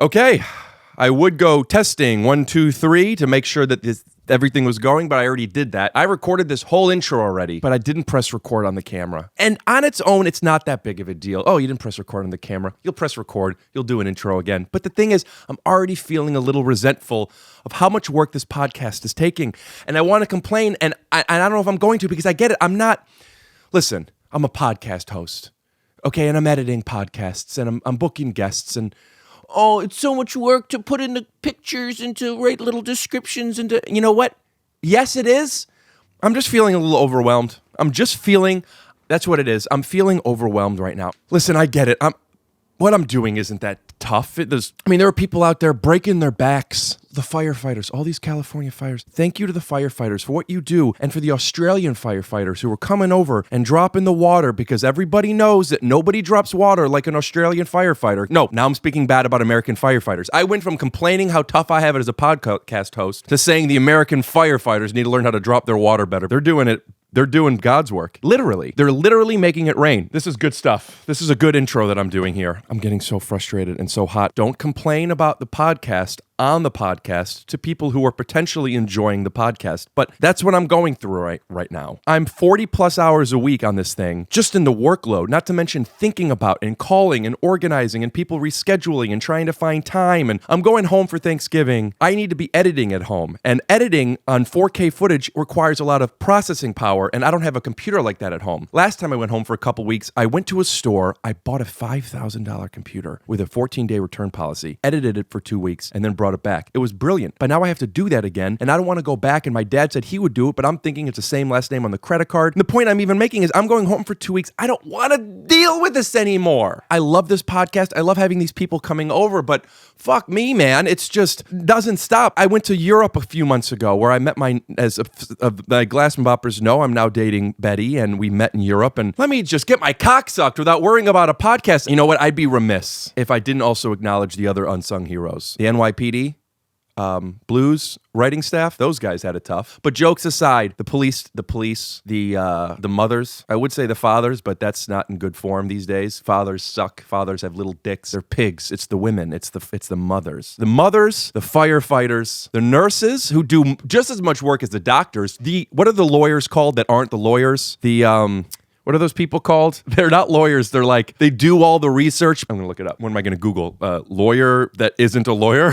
Okay, I would go testing 1, 2, 3 to make sure that everything was going, but I already did that. I recorded this whole intro already, but I didn't press record on the camera. And on its own, it's not that big of a deal. Oh, you didn't press record on the camera. You'll press record. You'll do an intro again. But the thing is, I'm already feeling a little resentful of how much work this podcast is taking. And I want to complain, and I don't know if I'm going to, because I get it. Listen, I'm a podcast host, okay? And I'm editing podcasts, and I'm booking guests, and oh, it's so much work to put in the pictures and to write little descriptions and to, you know what? Yes, it is. I'm just feeling a little overwhelmed. That's what it is. I'm feeling overwhelmed right now. Listen, I get it. What I'm doing isn't that tough. There are people out there breaking their backs. The firefighters, all these California fires. Thank you to the firefighters for what you do, and for the Australian firefighters who are coming over and dropping the water, because everybody knows that nobody drops water like an Australian firefighter. No, now I'm speaking bad about American firefighters. I went from complaining how tough I have it as a podcast host to saying the American firefighters need to learn how to drop their water better. They're doing it. They're doing God's work. Literally. They're literally making it rain. This is good stuff. This is a good intro that I'm doing here. I'm getting so frustrated and so hot. Don't complain about the podcast on the podcast to people who are potentially enjoying the podcast. But that's what I'm going through right now. I'm 40 plus hours a week on this thing, just in the workload, not to mention thinking about and calling and organizing and people rescheduling and trying to find time. And I'm going home for Thanksgiving. I need to be editing at home. And editing on 4K footage requires a lot of processing power, and I don't have a computer like that at home. Last time I went home for a couple weeks, I went to a store, I bought a $5,000 computer with a 14-day return policy, edited it for 2 weeks, and then brought it back. It was brilliant. But now I have to do that again, and I don't want to go back, and my dad said he would do it, but I'm thinking it's the same last name on the credit card. And the point I'm even making is I'm going home for 2 weeks. I don't want to deal with this anymore. I love this podcast. I love having these people coming over, but fuck me, man. It's just doesn't stop. I went to Europe a few months ago where I met my Glass Boppers know, I'm now dating Betty, and we met in Europe, and let me just get my cock sucked without worrying about a podcast. You know what? I'd be remiss if I didn't also acknowledge the other unsung heroes. The NYPD, Blues writing staff, those guys had it tough. But jokes aside, the police, the mothers, I would say the fathers, but that's not in good form these days. Fathers suck. Fathers have little dicks. They're pigs. It's the women. It's the mothers. The mothers, the firefighters, the nurses who do just as much work as the doctors. What are the lawyers called that aren't the lawyers? What are those people called? They're not lawyers. They're like, they do all the research. I'm going to look it up. What am I going to Google? Lawyer that isn't a lawyer?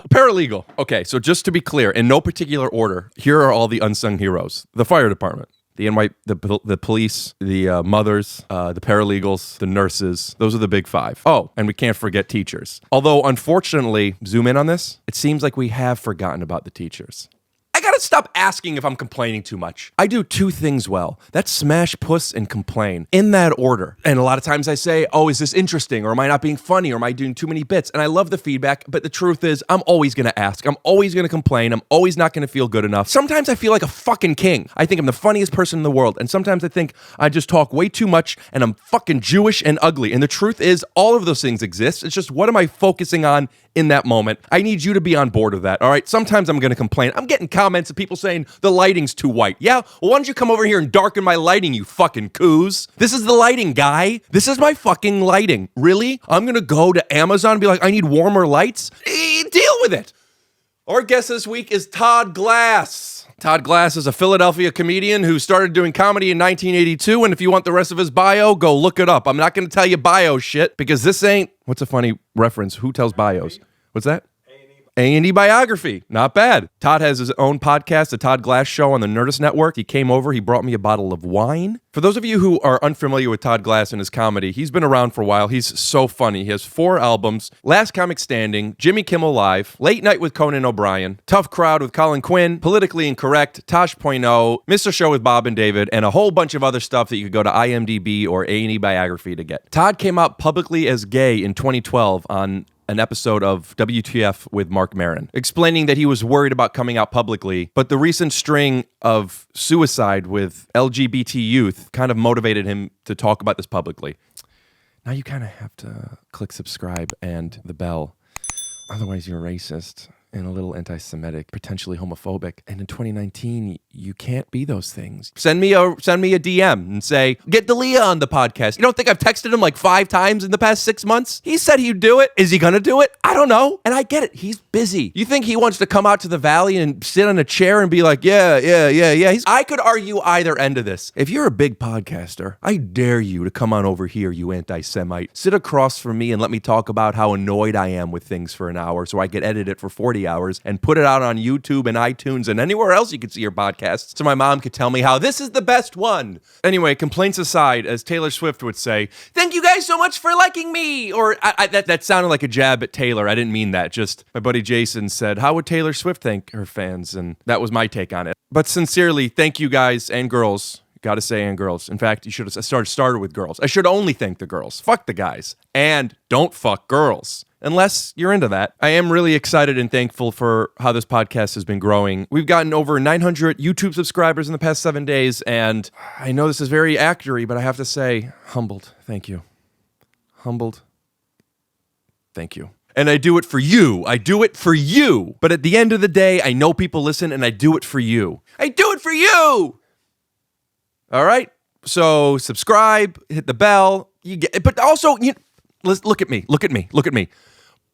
Paralegal. Okay, so just to be clear, in no particular order, here are all the unsung heroes. The fire department, the police, the mothers, the paralegals, the nurses. Those are the big five. Oh, and we can't forget teachers. Although, unfortunately, zoom in on this, it seems like we have forgotten about the teachers. I gotta stop asking if I'm complaining too much. I do two things well. That's smash puss and complain. In that order. And a lot of times I say, oh, is this interesting? Or am I not being funny? Or am I doing too many bits? And I love the feedback, but the truth is, I'm always gonna ask. I'm always gonna complain. I'm always not gonna feel good enough. Sometimes I feel like a fucking king. I think I'm the funniest person in the world. And sometimes I think I just talk way too much and I'm fucking Jewish and ugly. And the truth is, all of those things exist. It's just, what am I focusing on in that moment? I need you to be on board with that, all right? Sometimes I'm gonna complain. I'm getting comments of people saying the lighting's too white. Yeah, well, why don't you come over here and darken my lighting, you fucking coos? This is the lighting, guy. This is my fucking lighting. Really? I'm gonna go to Amazon and be like, I need warmer lights? Deal with it. Our guest this week is Todd Glass. Todd Glass is a Philadelphia comedian who started doing comedy in 1982, and if you want the rest of his bio, go look it up. I'm not gonna tell you bio shit, because this ain't... What's a funny reference? Who tells bios? What's that? A&E biography. Not bad. Todd has his own podcast, the Todd Glass Show on the Nerdist Network. He came over, he brought me a bottle of wine. For those of you who are unfamiliar with Todd Glass and his comedy, he's been around for a while. He's so funny. He has 4 albums: Last Comic Standing, Jimmy Kimmel Live, Late Night with Conan O'Brien, Tough Crowd with Colin Quinn, Politically Incorrect, Tosh.0, Mr. Show with Bob and David, and a whole bunch of other stuff that you could go to IMDb or A&E biography to get. Todd came out publicly as gay in 2012 on an episode of WTF with Mark Maron, explaining that he was worried about coming out publicly, but the recent string of suicide with LGBT youth kind of motivated him to talk about this publicly. Now you kind of have to click subscribe and the bell, otherwise you're racist. and a little anti-Semitic, potentially homophobic. And in 2019, you can't be those things. Send me a DM and say, get D'Elia on the podcast. You don't think I've texted him like 5 times in the past 6 months? He said he'd do it. Is he gonna do it? I don't know. And I get it. He's busy. You think he wants to come out to the valley and sit on a chair and be like, yeah. I could argue either end of this. If you're a big podcaster, I dare you to come on over here, you anti-Semite. Sit across from me and let me talk about how annoyed I am with things for an hour so I could edit it for 40 hours and put it out on YouTube and iTunes and anywhere else you could see your podcast so my mom could tell me how this is the best one. Anyway, complaints aside, as Taylor Swift would say, thank you guys so much for liking me. Or that sounded like a jab at Taylor. I didn't mean that. Just my buddy Jason said, how would Taylor Swift thank her fans? And that was my take on it. But sincerely, thank you guys and girls. Gotta say, and girls. In fact, you should have started with girls. I should only thank the girls. Fuck the guys. And don't fuck girls. Unless you're into that. I am really excited and thankful for how this podcast has been growing. We've gotten over 900 YouTube subscribers in the past 7 days, and I know this is very accurate, but I have to say, humbled. Thank you. Humbled. Thank you. And I do it for you. I do it for you. But at the end of the day, I know people listen, and I do it for you. I do it for you! All right? So subscribe, hit the bell. You get, but also, look at me.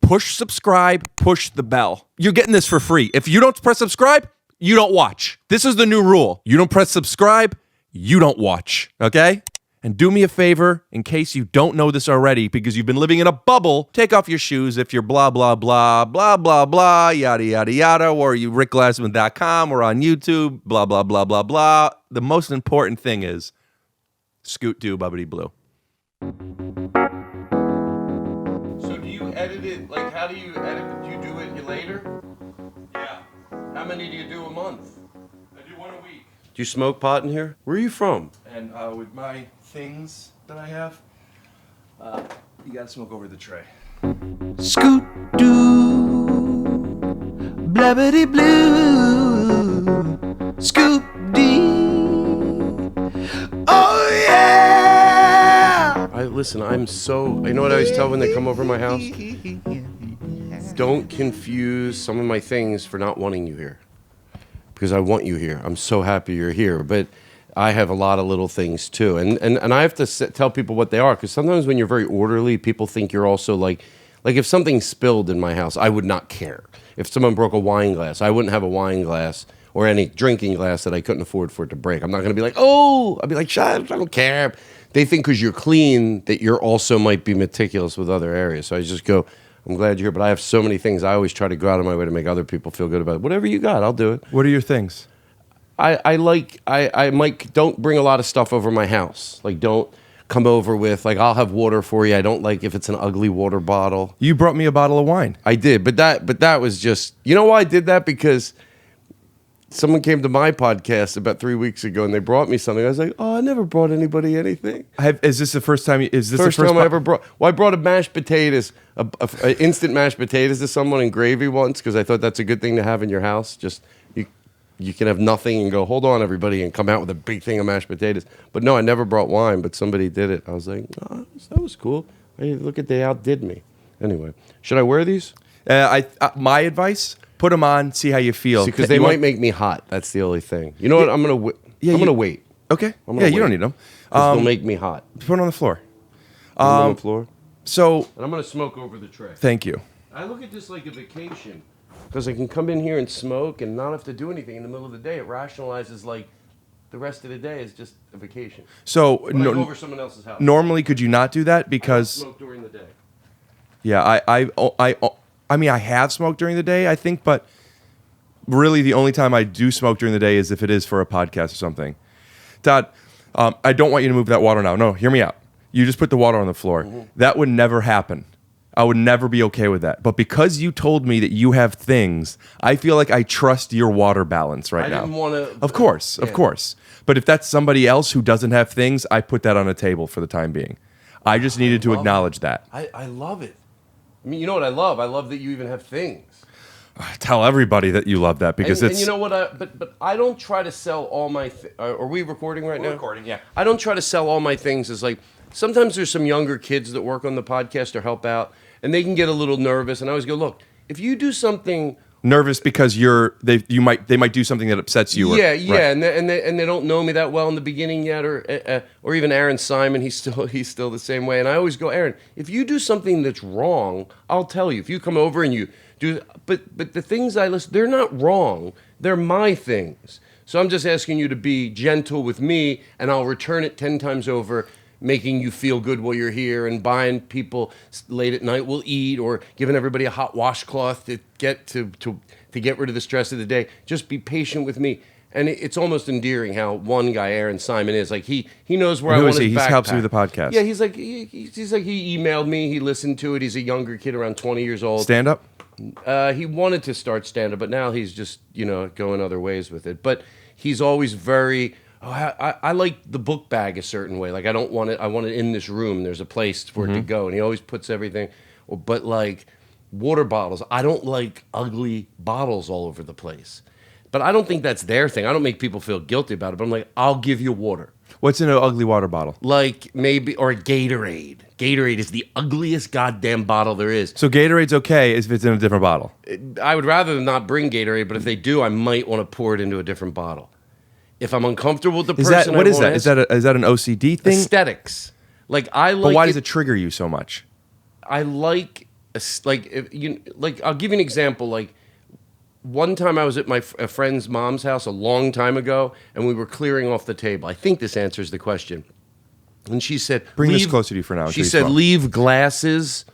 Push subscribe, push the bell. You're getting this for free. If you don't press subscribe, you don't watch. This is the new rule. You don't press subscribe, you don't watch. Okay? And do me a favor, in case you don't know this already, because you've been living in a bubble, take off your shoes if you're blah, blah, blah, blah, blah, blah, yada, yada, yada, or you rickglassman.com or on YouTube, blah, blah, blah, blah, blah. The most important thing is scoot do bubbity blue. So do you edit it, like how do you edit, do you do it later? Yeah. How many do you do a month? I do one a week. Do you smoke pot in here? Where are you from? And with my things that I have, you gotta smoke over the tray. Scoot doo, blabbity blue, scoop dee. Oh yeah! You know what I always tell when they come over my house? Don't confuse some of my things for not wanting you here. Because I want you here. I'm so happy you're here. But I have a lot of little things too. And I have to tell people what they are. Because sometimes when you're very orderly, people think you're also like if something spilled in my house, I would not care. If someone broke a wine glass, I wouldn't have a wine glass or any drinking glass that I couldn't afford for it to break. I'm not going to be like, oh, I'd be like, shut up, I don't care. They think because you're clean that you're also might be meticulous with other areas. So I just go, I'm glad you're here, but I have so many things. I always try to go out of my way to make other people feel good about it. Whatever you got, I'll do it. What are your things? I might don't bring a lot of stuff over my house. Like don't come over with I'll have water for you. I don't like if it's an ugly water bottle. You brought me a bottle of wine. I did, but that was just, you know why I did that? Because someone came to my podcast about 3 weeks ago and they brought me something. I was like, oh, I never brought anybody anything. Is this the first time? Is this first the first time I ever brought? Well, I brought a mashed potatoes, a instant mashed potatoes to someone in gravy once because I thought that's a good thing to have in your house. Just you can have nothing and go, hold on, everybody, and come out with a big thing of mashed potatoes. But no, I never brought wine, but somebody did it. I was like, oh, that was cool. Hey, look at they outdid me. Anyway, should I wear these? My advice. Put them on, see how you feel. Because they might make me hot. That's the only thing. You know what? I'm gonna wait. Okay. You don't need them. They'll make me hot. Put them on the floor. On the floor. So. And I'm gonna smoke over the tray. Thank you. I look at this like a vacation because I can come in here and smoke and not have to do anything in the middle of the day. It rationalizes like the rest of the day is just a vacation. So I go over someone else's house. Normally, could you not do that? Because I don't smoke during the day. Yeah, I mean, I have smoked during the day, I think, but really the only time I do smoke during the day is if it is for a podcast or something. Todd, I don't want you to move that water now. No, hear me out. You just put the water on the floor. Mm-hmm. That would never happen. I would never be okay with that. But because you told me that you have things, I feel like I trust your water balance now. I didn't want to... Of course. But if that's somebody else who doesn't have things, I put that on a table for the time being. I just needed to acknowledge that. I love it. I mean, you know what I love? I love that you even have things. Tell everybody that you love that because it's... And you know what? But I don't try to sell all my... are we recording right now? We're recording, yeah. I don't try to sell all my things as like... Sometimes there's some younger kids that work on the podcast or help out, and they can get a little nervous. And I always go, look, if you do something Nervous because they might do something that upsets you. Yeah, right. and they don't know me that well in the beginning yet, or even Aaron Simon, he's still the same way. And I always go, Aaron, if you do something that's wrong, I'll tell you. If you come over and you do, but the things I listen, they're not wrong. They're my things. So I'm just asking you to be gentle with me, and I'll return it 10 times over, making you feel good while you're here, and buying people late at night will eat, or giving everybody a hot washcloth to get to get rid of the stress of the day. Just be patient with me. And it's almost endearing how one guy, Aaron Simon, is like he knows where I want his backpack. He helps you with the podcast. Yeah, he's like he emailed me, he listened to it. He's a younger kid, around 20 years old. Stand up. He wanted to start stand up, but now he's just going other ways with it. But he's always very. Oh, I like the book bag a certain way. Like I don't want it. I want it in this room. There's a place for it to go, and he always puts everything. But like water bottles, I don't like ugly bottles all over the place. But I don't think that's their thing. I don't make people feel guilty about it. But I'm like, I'll give you water. What's in an ugly water bottle? Like maybe, or a Gatorade. Gatorade is the ugliest goddamn bottle there is. So Gatorade's okay if it's in a different bottle. I would rather them not bring Gatorade, but if they do, I might want to pour it into a different bottle. If I'm uncomfortable with the person, what is that? Is that an OCD thing? Aesthetics. Like I like. But why does it trigger you so much? I like I'll give you an example. Like one time I was at a friend's mom's house a long time ago, and we were clearing off the table. I think this answers the question. And she said, "Bring this closer to you for now." She said, "Leave glasses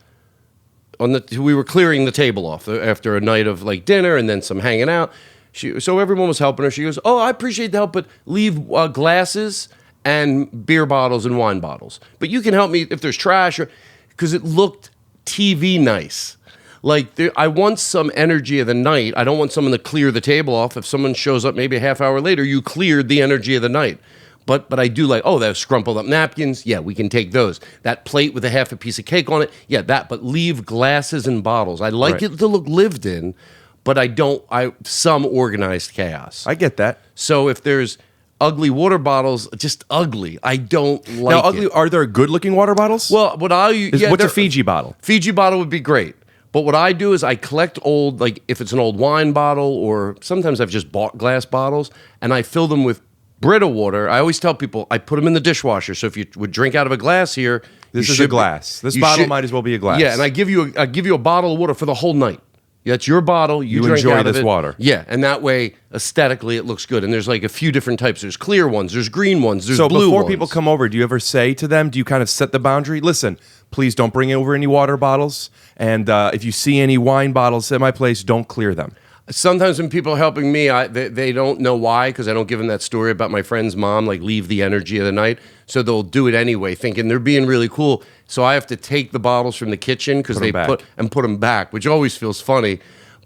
on the." We were clearing the table off after a night of like dinner and then some hanging out. So everyone was helping her. She goes, "Oh, I appreciate the help, but leave glasses and beer bottles and wine bottles. But you can help me if there's trash, because it looked TV nice. Like I want some energy of the night. I don't want someone to clear the table off. If someone shows up maybe a half hour later, you cleared the energy of the night. But I do like, oh, those scrumpled up napkins. Yeah, we can take those. That plate with a half a piece of cake on it. Yeah, that. But leave glasses and bottles. I like it to look lived in, but some organized chaos. I get that. So if there's ugly water bottles, just ugly, I don't like now, ugly, it. Are there good-looking water bottles? Well, what's a Fiji bottle? Fiji bottle would be great. But what I do is I collect old, like if it's an old wine bottle, or sometimes I've just bought glass bottles, and I fill them with Brita water. I always tell people I put them in the dishwasher. So if you would drink out of a glass here, this is a glass. This bottle might as well be a glass. Yeah, and I give you a bottle of water for the whole night. That's your bottle. You drink enjoy out of this it. water. Yeah, and that way aesthetically it looks good. And there's like a few different types. There's clear ones. There's green ones. There's blue ones. So before people come over, do you ever say to them? Do you kind of set the boundary? Listen, please don't bring over any water bottles. And if you see any wine bottles at my place, don't clear them. Sometimes when people are helping me, they don't know why, because I don't give them that story about my friend's mom, like leave the energy of the night. So they'll do it anyway, thinking they're being really cool. So I have to take the bottles from the kitchen because they put them back, which always feels funny.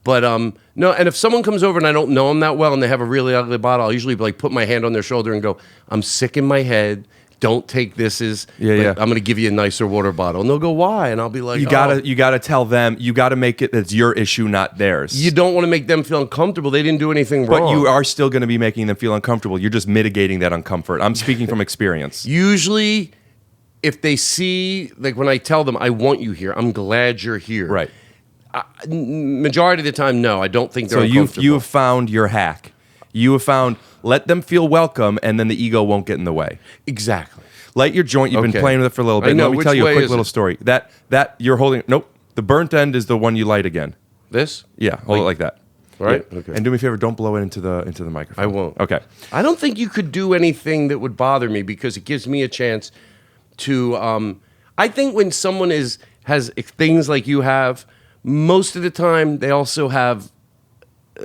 But no, and if someone comes over and I don't know them that well and they have a really ugly bottle, I'll usually like put my hand on their shoulder and go, "I'm sick in my head. Don't take this as I'm going to give you a nicer water bottle." And they'll go, "Why?" And I'll be like, you gotta tell them, you gotta make it that's your issue, not theirs. You don't want to make them feel uncomfortable. They didn't do anything wrong. But you are still going to be making them feel uncomfortable. You're just mitigating that uncomfort. I'm speaking from experience. Usually, if they see, like when I tell them, "I want you here. I'm glad you're here." Right. Majority of the time, no, I don't think they're uncomfortable. So you have found your hack. You have found let them feel welcome, and then the ego won't get in the way. Exactly. Light your joint. You've been playing with it for a little bit. Let me tell you a quick little story. That you're holding. Nope. The burnt end is the one you light again. This? Yeah. Hold it like that. Right. Yeah. Okay. And do me a favor. Don't blow it into the microphone. I won't. Okay. I don't think you could do anything that would bother me because it gives me a chance to. I think when someone has things like you have, most of the time they also have.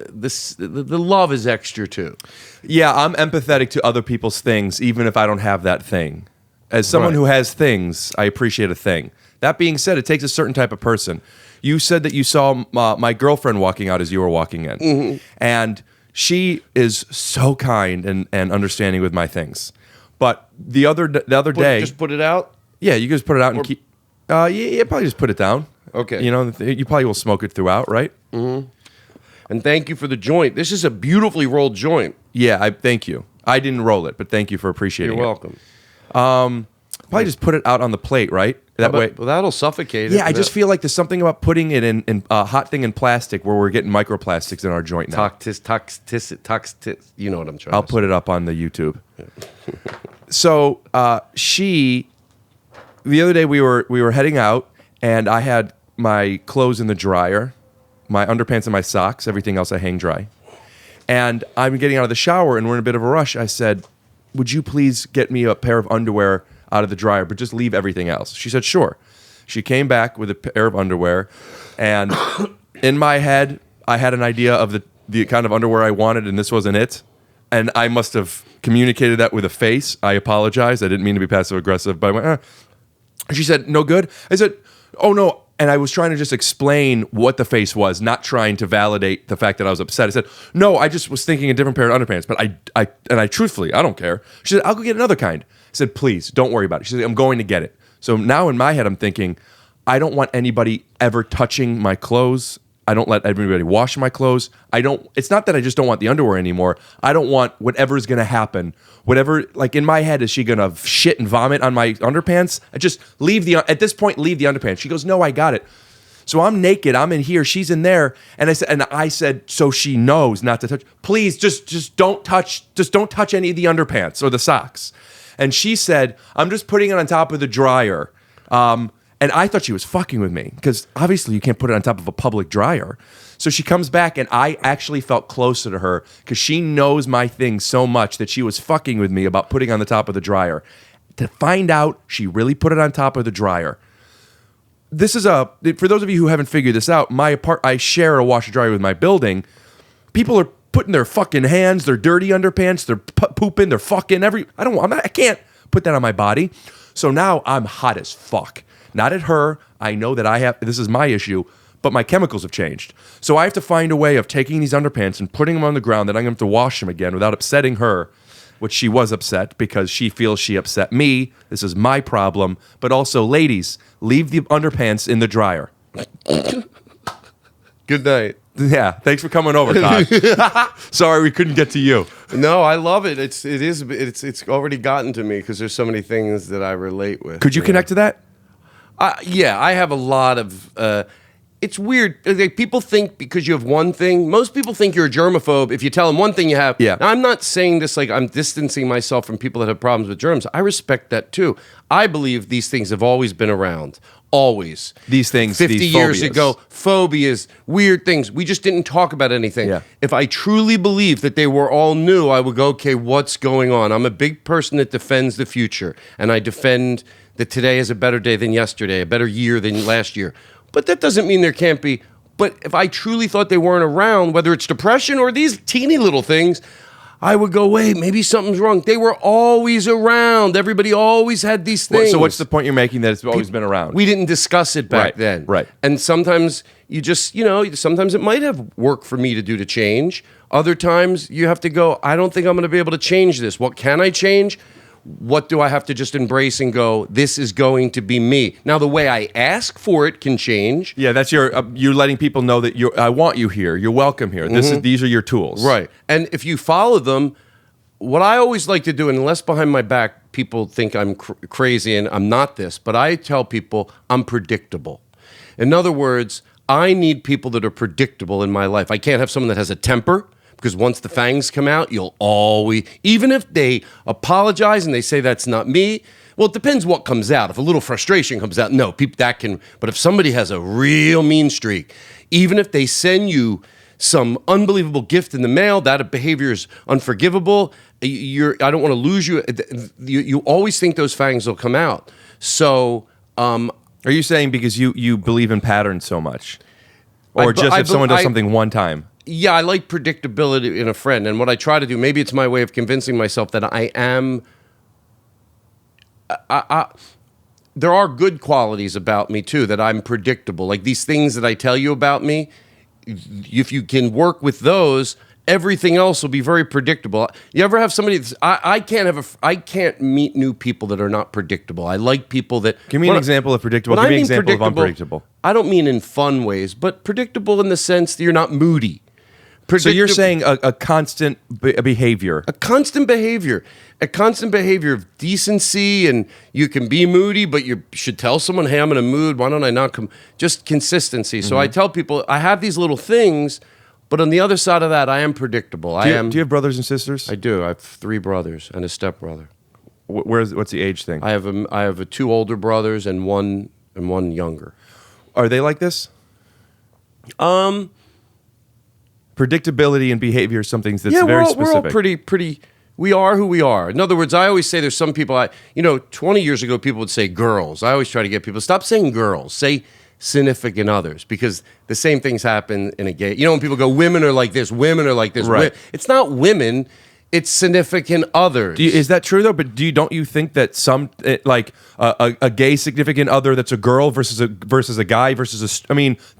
The love is extra too. Yeah, I'm empathetic to other people's things, even if I don't have that thing. As someone who has things, I appreciate a thing. That being said, it takes a certain type of person. You said that you saw my girlfriend walking out as you were walking in, and she is so kind and understanding with my things. But the other day, just put it out. Yeah, you can just put it out and keep. Yeah, probably just put it down. Okay. You know, you probably will smoke it throughout, right? Mm-hmm. And thank you for the joint. This is a beautifully rolled joint. Yeah, thank you. I didn't roll it, but thank you for appreciating it. You're welcome. Probably just put it out on the plate, right? That way. Well, that'll suffocate it. Yeah, I just feel like there's something about putting it in a hot thing in plastic where we're getting microplastics in our joint now. You know what I'm trying I'll to put it up on the YouTube. So the other day we were heading out, and I had my clothes in the dryer, my underpants and my socks, everything else I hang dry. And I'm getting out of the shower, and we're in a bit of a rush. I said, would you please get me a pair of underwear out of the dryer, but just leave everything else? She said, sure. She came back with a pair of underwear, and in my head, I had an idea of the kind of underwear I wanted, and this wasn't it. And I must have communicated that with a face. I apologize. I didn't mean to be passive-aggressive, but I went, She said, no good? I said, oh, no. And I was trying to just explain what the face was, not trying to validate the fact that I was upset. I said, no, I just was thinking a different pair of underpants, but I truthfully, I don't care. She said, I'll go get another kind. I said, please, don't worry about it. She said, I'm going to get it. So now in my head, I'm thinking, I don't want anybody ever touching my clothes. I don't let everybody wash my clothes. It's not that I just don't want the underwear anymore. I don't want whatever's going to happen. Whatever, like in my head, is she going to shit and vomit on my underpants? I just at this point, leave the underpants. She goes, no, I got it. So I'm naked. I'm in here. She's in there. And I said, so she knows not to touch. Please, just don't touch any of the underpants or the socks. And she said, I'm just putting it on top of the dryer. And I thought she was fucking with me because obviously you can't put it on top of a public dryer. So she comes back, and I actually felt closer to her because she knows my thing so much that she was fucking with me about putting it on the top of the dryer. To find out she really put it on top of the dryer. This is for those of you who haven't figured this out, I share a washer dryer with my building. People are putting their fucking hands, their dirty underpants, they're pooping, they're fucking I can't put that on my body. So now I'm hot as fuck. Not at her. I know that this is my issue, but my chemicals have changed. So I have to find a way of taking these underpants and putting them on the ground that I'm going to have to wash them again without upsetting her, which she was upset because she feels she upset me. This is my problem. But also, ladies, leave the underpants in the dryer. Good night. Yeah, thanks for coming over, Todd. Sorry we couldn't get to you. No, I love it. It's already gotten to me because there's so many things that I relate with. Could you connect to that? Yeah, I have a lot of. It's weird. Like, people think because you have one thing. Most people think you're a germaphobe if you tell them one thing you have. Yeah. Now, I'm not saying this like I'm distancing myself from people that have problems with germs. I respect that too. I believe these things have always been around. Always. These things, 50 these years phobias. ago, phobias, weird things. We just didn't talk about anything. Yeah. If I truly believed that they were all new, I would go, okay, what's going on? I'm a big person that defends the future, and I defend that today is a better day than yesterday, a better year than last year. But that doesn't mean there can't be. But if I truly thought they weren't around, whether it's depression or these teeny little things, I would go, wait, maybe something's wrong. They were always around. Everybody always had these things. So what's the point you're making that it's always been around? We didn't discuss it back then. Right. And sometimes you just, sometimes it might have work for me to do to change. Other times you have to go, I don't think I'm going to be able to change this. What can I change? What do I have to just embrace and go, this is going to be me? Now, the way I ask for it can change. Yeah, that's you're letting people know that I want you here. You're welcome here. These are your tools. Right. And if you follow them, what I always like to do, and unless behind my back people think I'm crazy and I'm not this, but I tell people I'm predictable. In other words, I need people that are predictable in my life. I can't have someone that has a temper. Because once the fangs come out, you'll always, even if they apologize and they say that's not me, well, it depends what comes out. If a little frustration comes out, no, people that can, but if somebody has a real mean streak, even if they send you some unbelievable gift in the mail, that behavior is unforgivable. I don't want to lose you. You always think those fangs will come out. So, are you saying because you believe in patterns so much? Or if someone does something one time? Yeah, I like predictability in a friend. And what I try to do, maybe it's my way of convincing myself that I am... there are good qualities about me, too, that I'm predictable. Like these things that I tell you about me, if you can work with those, everything else will be very predictable. You ever have somebody that's... I can't meet new people that are not predictable. I like people that... Give me an example of predictable. Give me an example of unpredictable. I don't mean in fun ways, but predictable in the sense that you're not moody. So you're saying a constant behavior. A constant behavior of decency, and you can be moody, but you should tell someone, hey, I'm in a mood. Why don't I not come? Just consistency. So I tell people I have these little things, but on the other side of that, I am predictable. Do you have brothers and sisters? I do. I have 3 brothers and a stepbrother. What's the age thing? I have 2 older brothers and one younger. Are they like this? Predictability and behavior is something that's very specific. We're all pretty. We are who we are. In other words, I always say there's some people. 20 years ago, people would say girls. I always try to get people stop saying girls. Say significant others, because the same things happen in a gay. When people go, women are like this, women are like this. Right. It's not women. It's significant others. Is that true though? But don't you think that a gay significant other that's a girl versus a guy versus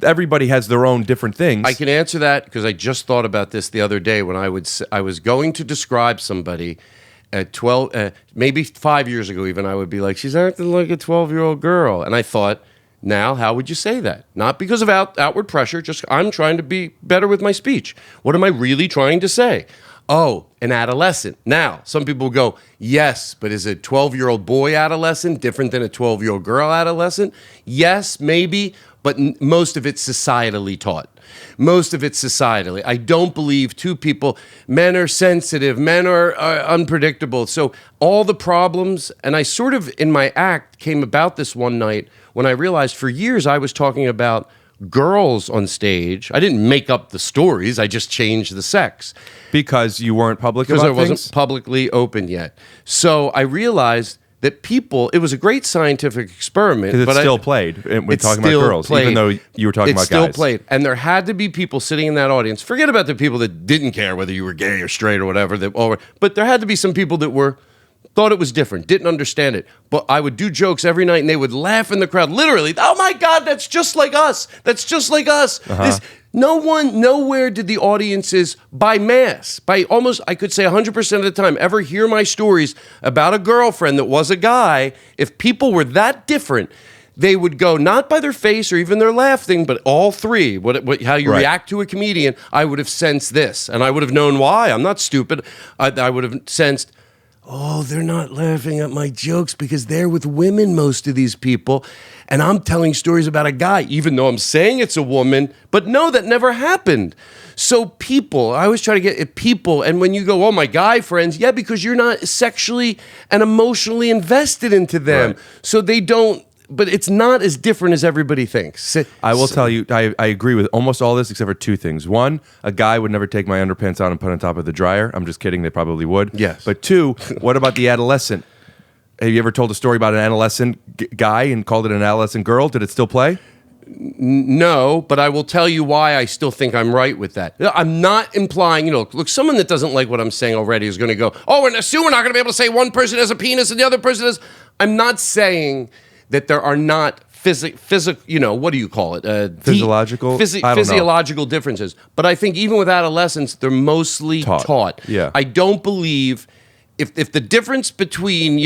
everybody has their own different things. I can answer that because I just thought about this the other day when I was going to describe somebody at 12, maybe 5 years ago even. I would be like, she's acting like a 12-year-old girl, and I thought, now how would you say that? Not because of outward pressure. Just I'm trying to be better with my speech. What am I really trying to say? Oh, an adolescent. Now, some people go, yes, but is a 12-year-old boy adolescent different than a 12-year-old girl adolescent? Yes, maybe, but most of it's societally taught. Most of it's societally. I don't believe men are sensitive, men are unpredictable. So all the problems, and I sort of, in my act, came about this one night when I realized for years I was talking about girls on stage. I didn't make up the stories. I just changed the sex. Because you weren't public about things? Because I wasn't things? publicly open yet. So I realized that it was a great scientific experiment. Because it's still played. We're talking about girls, even though you were talking about guys. It's still played. And there had to be people sitting in that audience. Forget about the people that didn't care whether you were gay or straight or whatever. But there had to be some people that thought it was different, didn't understand it. But I would do jokes every night and they would laugh in the crowd. Literally, oh my God, that's just like us. That's just like us. Uh-huh. Nowhere did the audiences, by almost, I could say 100% of the time, ever hear my stories about a girlfriend that was a guy. If people were that different, they would go, not by their face or even their laughing, but all three. How you react to a comedian, I would have sensed this. And I would have known why. I'm not stupid. I would have sensed, oh, they're not laughing at my jokes because they're with women, most of these people. And I'm telling stories about a guy, even though I'm saying it's a woman. But no, that never happened. So people, I always try to get at people. And when you go, oh, my guy friends, yeah, because you're not sexually and emotionally invested into them. Right. So they don't. But it's not as different as everybody thinks. I will tell you, I agree with almost all this except for two things. One, a guy would never take my underpants out and put on top of the dryer. I'm just kidding. They probably would. Yes. But two, what about the adolescent? Have you ever told a story about an adolescent guy and called it an adolescent girl? Did it still play? No, but I will tell you why I still think I'm right with that. I'm not implying, look, someone that doesn't like what I'm saying already is going to go, oh, and assume we're not going to be able to say one person has a penis and the other person has. I'm not saying that there are not physical, what do you call it? Physiological? Physiological differences. But I think even with adolescents, they're mostly taught. Yeah. I don't believe if the difference between,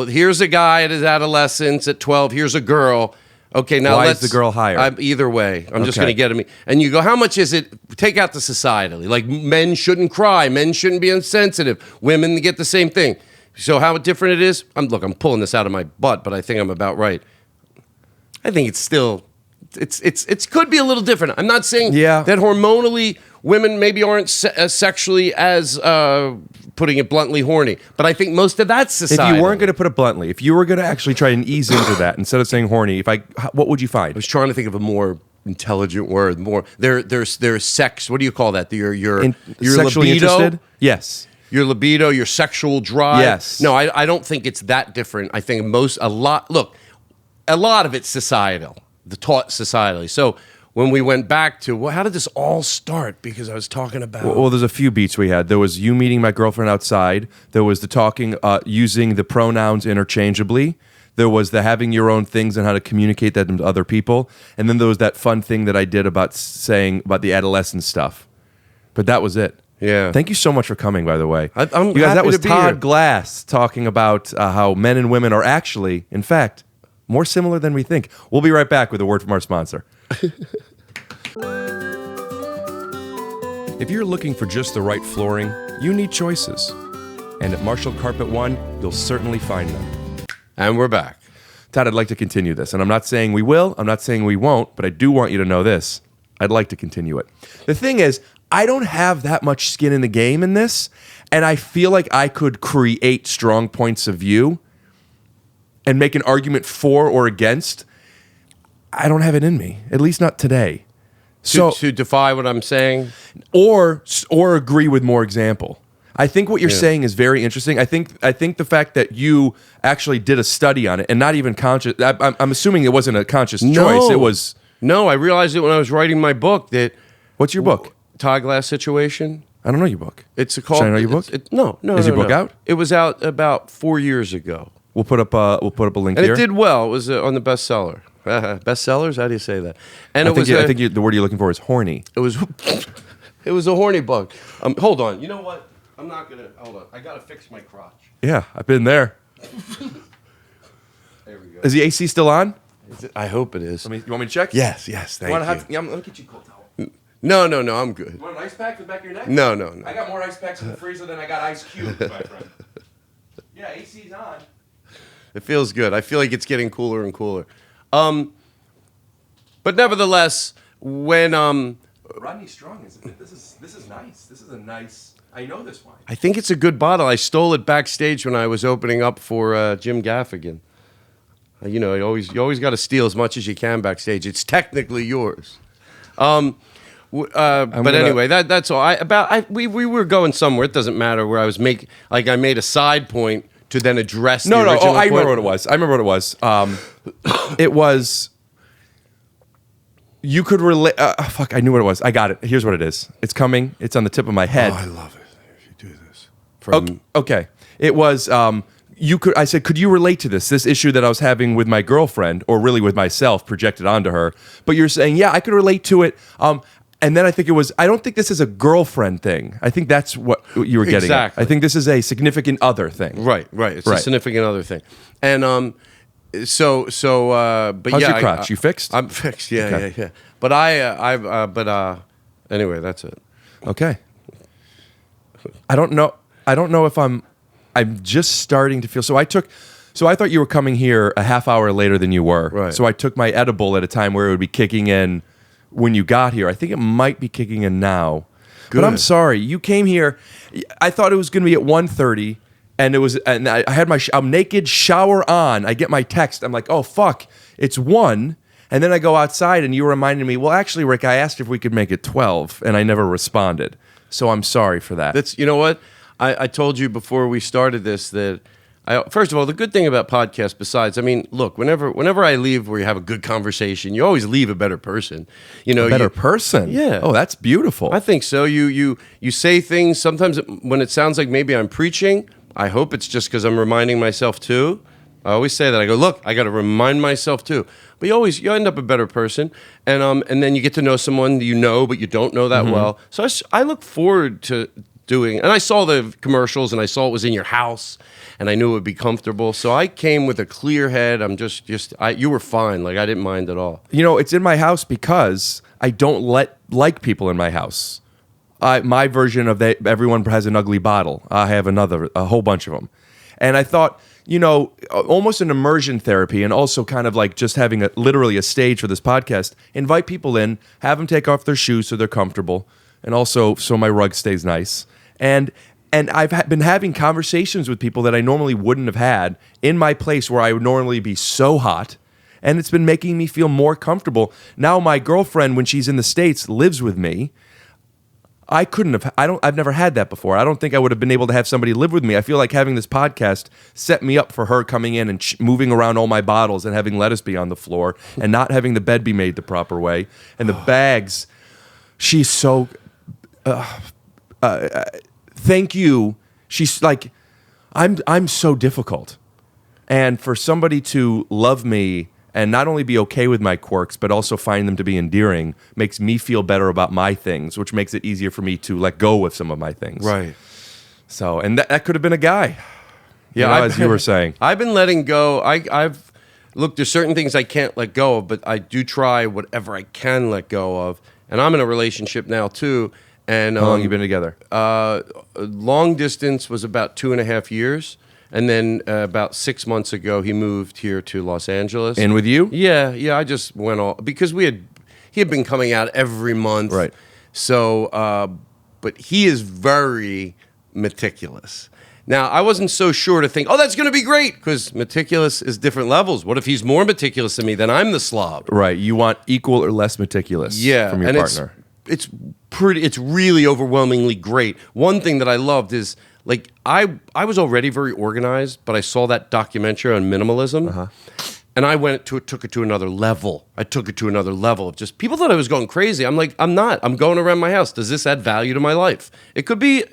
here's a guy at his adolescence at 12, here's a girl. Okay, now why is the girl higher? Either way, I'm just going to get him. And you go, how much is it? Take out the societally. Like men shouldn't cry, men shouldn't be insensitive, women get the same thing. So how different it is? I'm pulling this out of my butt, but I think I'm about right. I think it's still, it could be a little different. I'm not saying that hormonally women maybe aren't sexually as, putting it bluntly, horny. But I think most of that's society. If you weren't going to put it bluntly, if you were going to actually try and ease into that instead of saying horny, what would you find? I was trying to think of a more intelligent word. There's sex. What do you call that? Your sexually libido? interested? Yes. Your libido, your sexual drive. Yes. No, I don't think it's that different. I think a lot of it's societal, taught societally. So when we went back to, how did this all start? Because I was talking about... Well, there's a few beats we had. There was you meeting my girlfriend outside. There was the talking, using the pronouns interchangeably. There was the having your own things and how to communicate that to other people. And then there was that fun thing that I did about saying about the adolescent stuff. But that was it. Yeah. Thank you so much for coming, by the way. I'm you guys, that was to be Todd here. Glass talking about how men and women are actually, in fact, more similar than we think. We'll be right back with a word from our sponsor. If you're looking for just the right flooring, you need choices. And at Marshall Carpet One, you'll certainly find them. And we're back. Todd, I'd like to continue this. And I'm not saying we will, I'm not saying we won't, but I do want you to know this. I'd like to continue it. The thing is, I don't have that much skin in the game in this, and I feel like I could create strong points of view and make an argument for or against. I don't have it in me, at least not today. To defy what I'm saying? Or agree with more example. I think what you're saying is very interesting. I think the fact that you actually did a study on it and not even conscious. I'm assuming it wasn't a conscious choice. It was. No, I realized it when I was writing my book. That. What's your book? Todd Glass Situation. I don't know your book. It's called. Should I know your book? No. Is your book out? It was out about 4 years ago. We'll put up a link And here. it did well. It was on the bestseller. Bestsellers? How do you say that? And I think the word you're looking for is horny. It was a horny book. Hold on. You know what? I'm not gonna hold on. I gotta fix my crotch. Yeah, I've been there. There we go. Is the AC still on? I hope it is. You want me to check? Yes. Thank you. Let me get you a cold towel. No. I'm good. You want an ice pack in the back of your neck? No. I got more ice packs in the freezer than I got ice cubes, my friend. Yeah, AC's on. It feels good. I feel like it's getting cooler and cooler. But nevertheless, when Rodney Strong, isn't it? This is nice. This is a nice. I know this wine. I think it's a good bottle. I stole it backstage when I was opening up for Jim Gaffigan. You always got to steal as much as you can backstage. It's technically yours. But anyway, that's all. We were going somewhere. It doesn't matter where I was I made a side point to then address. No. The original I point. remember what it was. It was. You could relate. I knew what it was. I got it. Here's what it is. It's coming. It's on the tip of my head. Oh, I love it if you do this. Okay. It was. I said, could you relate to this issue that I was having with my girlfriend, or really with myself, projected onto her? But you're saying, yeah, I could relate to it. And then I think it was. I don't think this is a girlfriend thing. I think that's what you were getting at. I think this is a significant other thing. Right. It's a significant other thing. And but how's your crotch? You fixed? I'm fixed. Yeah, Okay. yeah. But anyway, that's it. Okay. I don't know if I'm just starting to feel. So I thought you were coming here a half hour later than you were. Right. So I took my edible at a time where it would be kicking in when you got here. I think it might be kicking in now. Good. But I'm sorry. You came here. I thought it was going to be at 1:30. And I had I'm naked, shower on. I get my text. I'm like, oh, fuck, it's 1. And then I go outside and you reminded me, well, actually, Rick, I asked if we could make it 12 and I never responded. So I'm sorry for that. You know what? I told you before we started this that, first of all, the good thing about podcasts, besides, look, whenever I leave where you have a good conversation, you always leave a better person. A better person? Yeah. Oh, that's beautiful. I think so. You say things, sometimes when it sounds like maybe I'm preaching, I hope it's just because I'm reminding myself too. I always say that. I go, look, I got to remind myself too. But you end up a better person, and then you get to know someone you know, but you don't know that well. So I look forward to doing. And I saw the commercials, and I saw it was in your house, and I knew it would be comfortable. So I came with a clear head. I'm you were fine. Like I didn't mind at all. It's in my house because I don't like people in my house. My version of everyone has an ugly bottle. I have a whole bunch of them. And I thought, almost an immersion therapy, and also kind of like just having literally a stage for this podcast, invite people in, have them take off their shoes so they're comfortable, and also so my rug stays nice. And I've been having conversations with people that I normally wouldn't have had in my place where I would normally be so hot. And it's been making me feel more comfortable. Now my girlfriend, when she's in the States, lives with me. I've never had that before. I don't think I would have been able to have somebody live with me. I feel like having this podcast set me up for her coming in and moving around all my bottles and having lettuce be on the floor and not having the bed be made the proper way. And the bags, she's so, thank you. She's like, I'm so difficult. And for somebody to love me and not only be okay with my quirks, but also find them to be endearing, makes me feel better about my things, which makes it easier for me to let go of some of my things. Right. So, and that could have been a guy. Yeah, as you were saying. I've been letting go. Look, there's certain things I can't let go of, but I do try whatever I can let go of. And I'm in a relationship now too, And How long you been together? Long distance was about 2.5 years. And then about 6 months ago, he moved here to Los Angeles. And with you? Yeah. I just went all because he had been coming out every month. Right. So, but he is very meticulous. Now, I wasn't so sure to think, oh, that's going to be great, because meticulous is different levels. What if he's more meticulous than me? Then I'm the slob. Right. You want equal or less meticulous from your partner. It's really overwhelmingly great. One thing that I loved is, like, I was already very organized, but I saw that documentary on minimalism, and I took it to another level. I took it to another level of just, people thought I was going crazy. I'm like, I'm not. I'm going around my house. Does this add value to my life? It could be...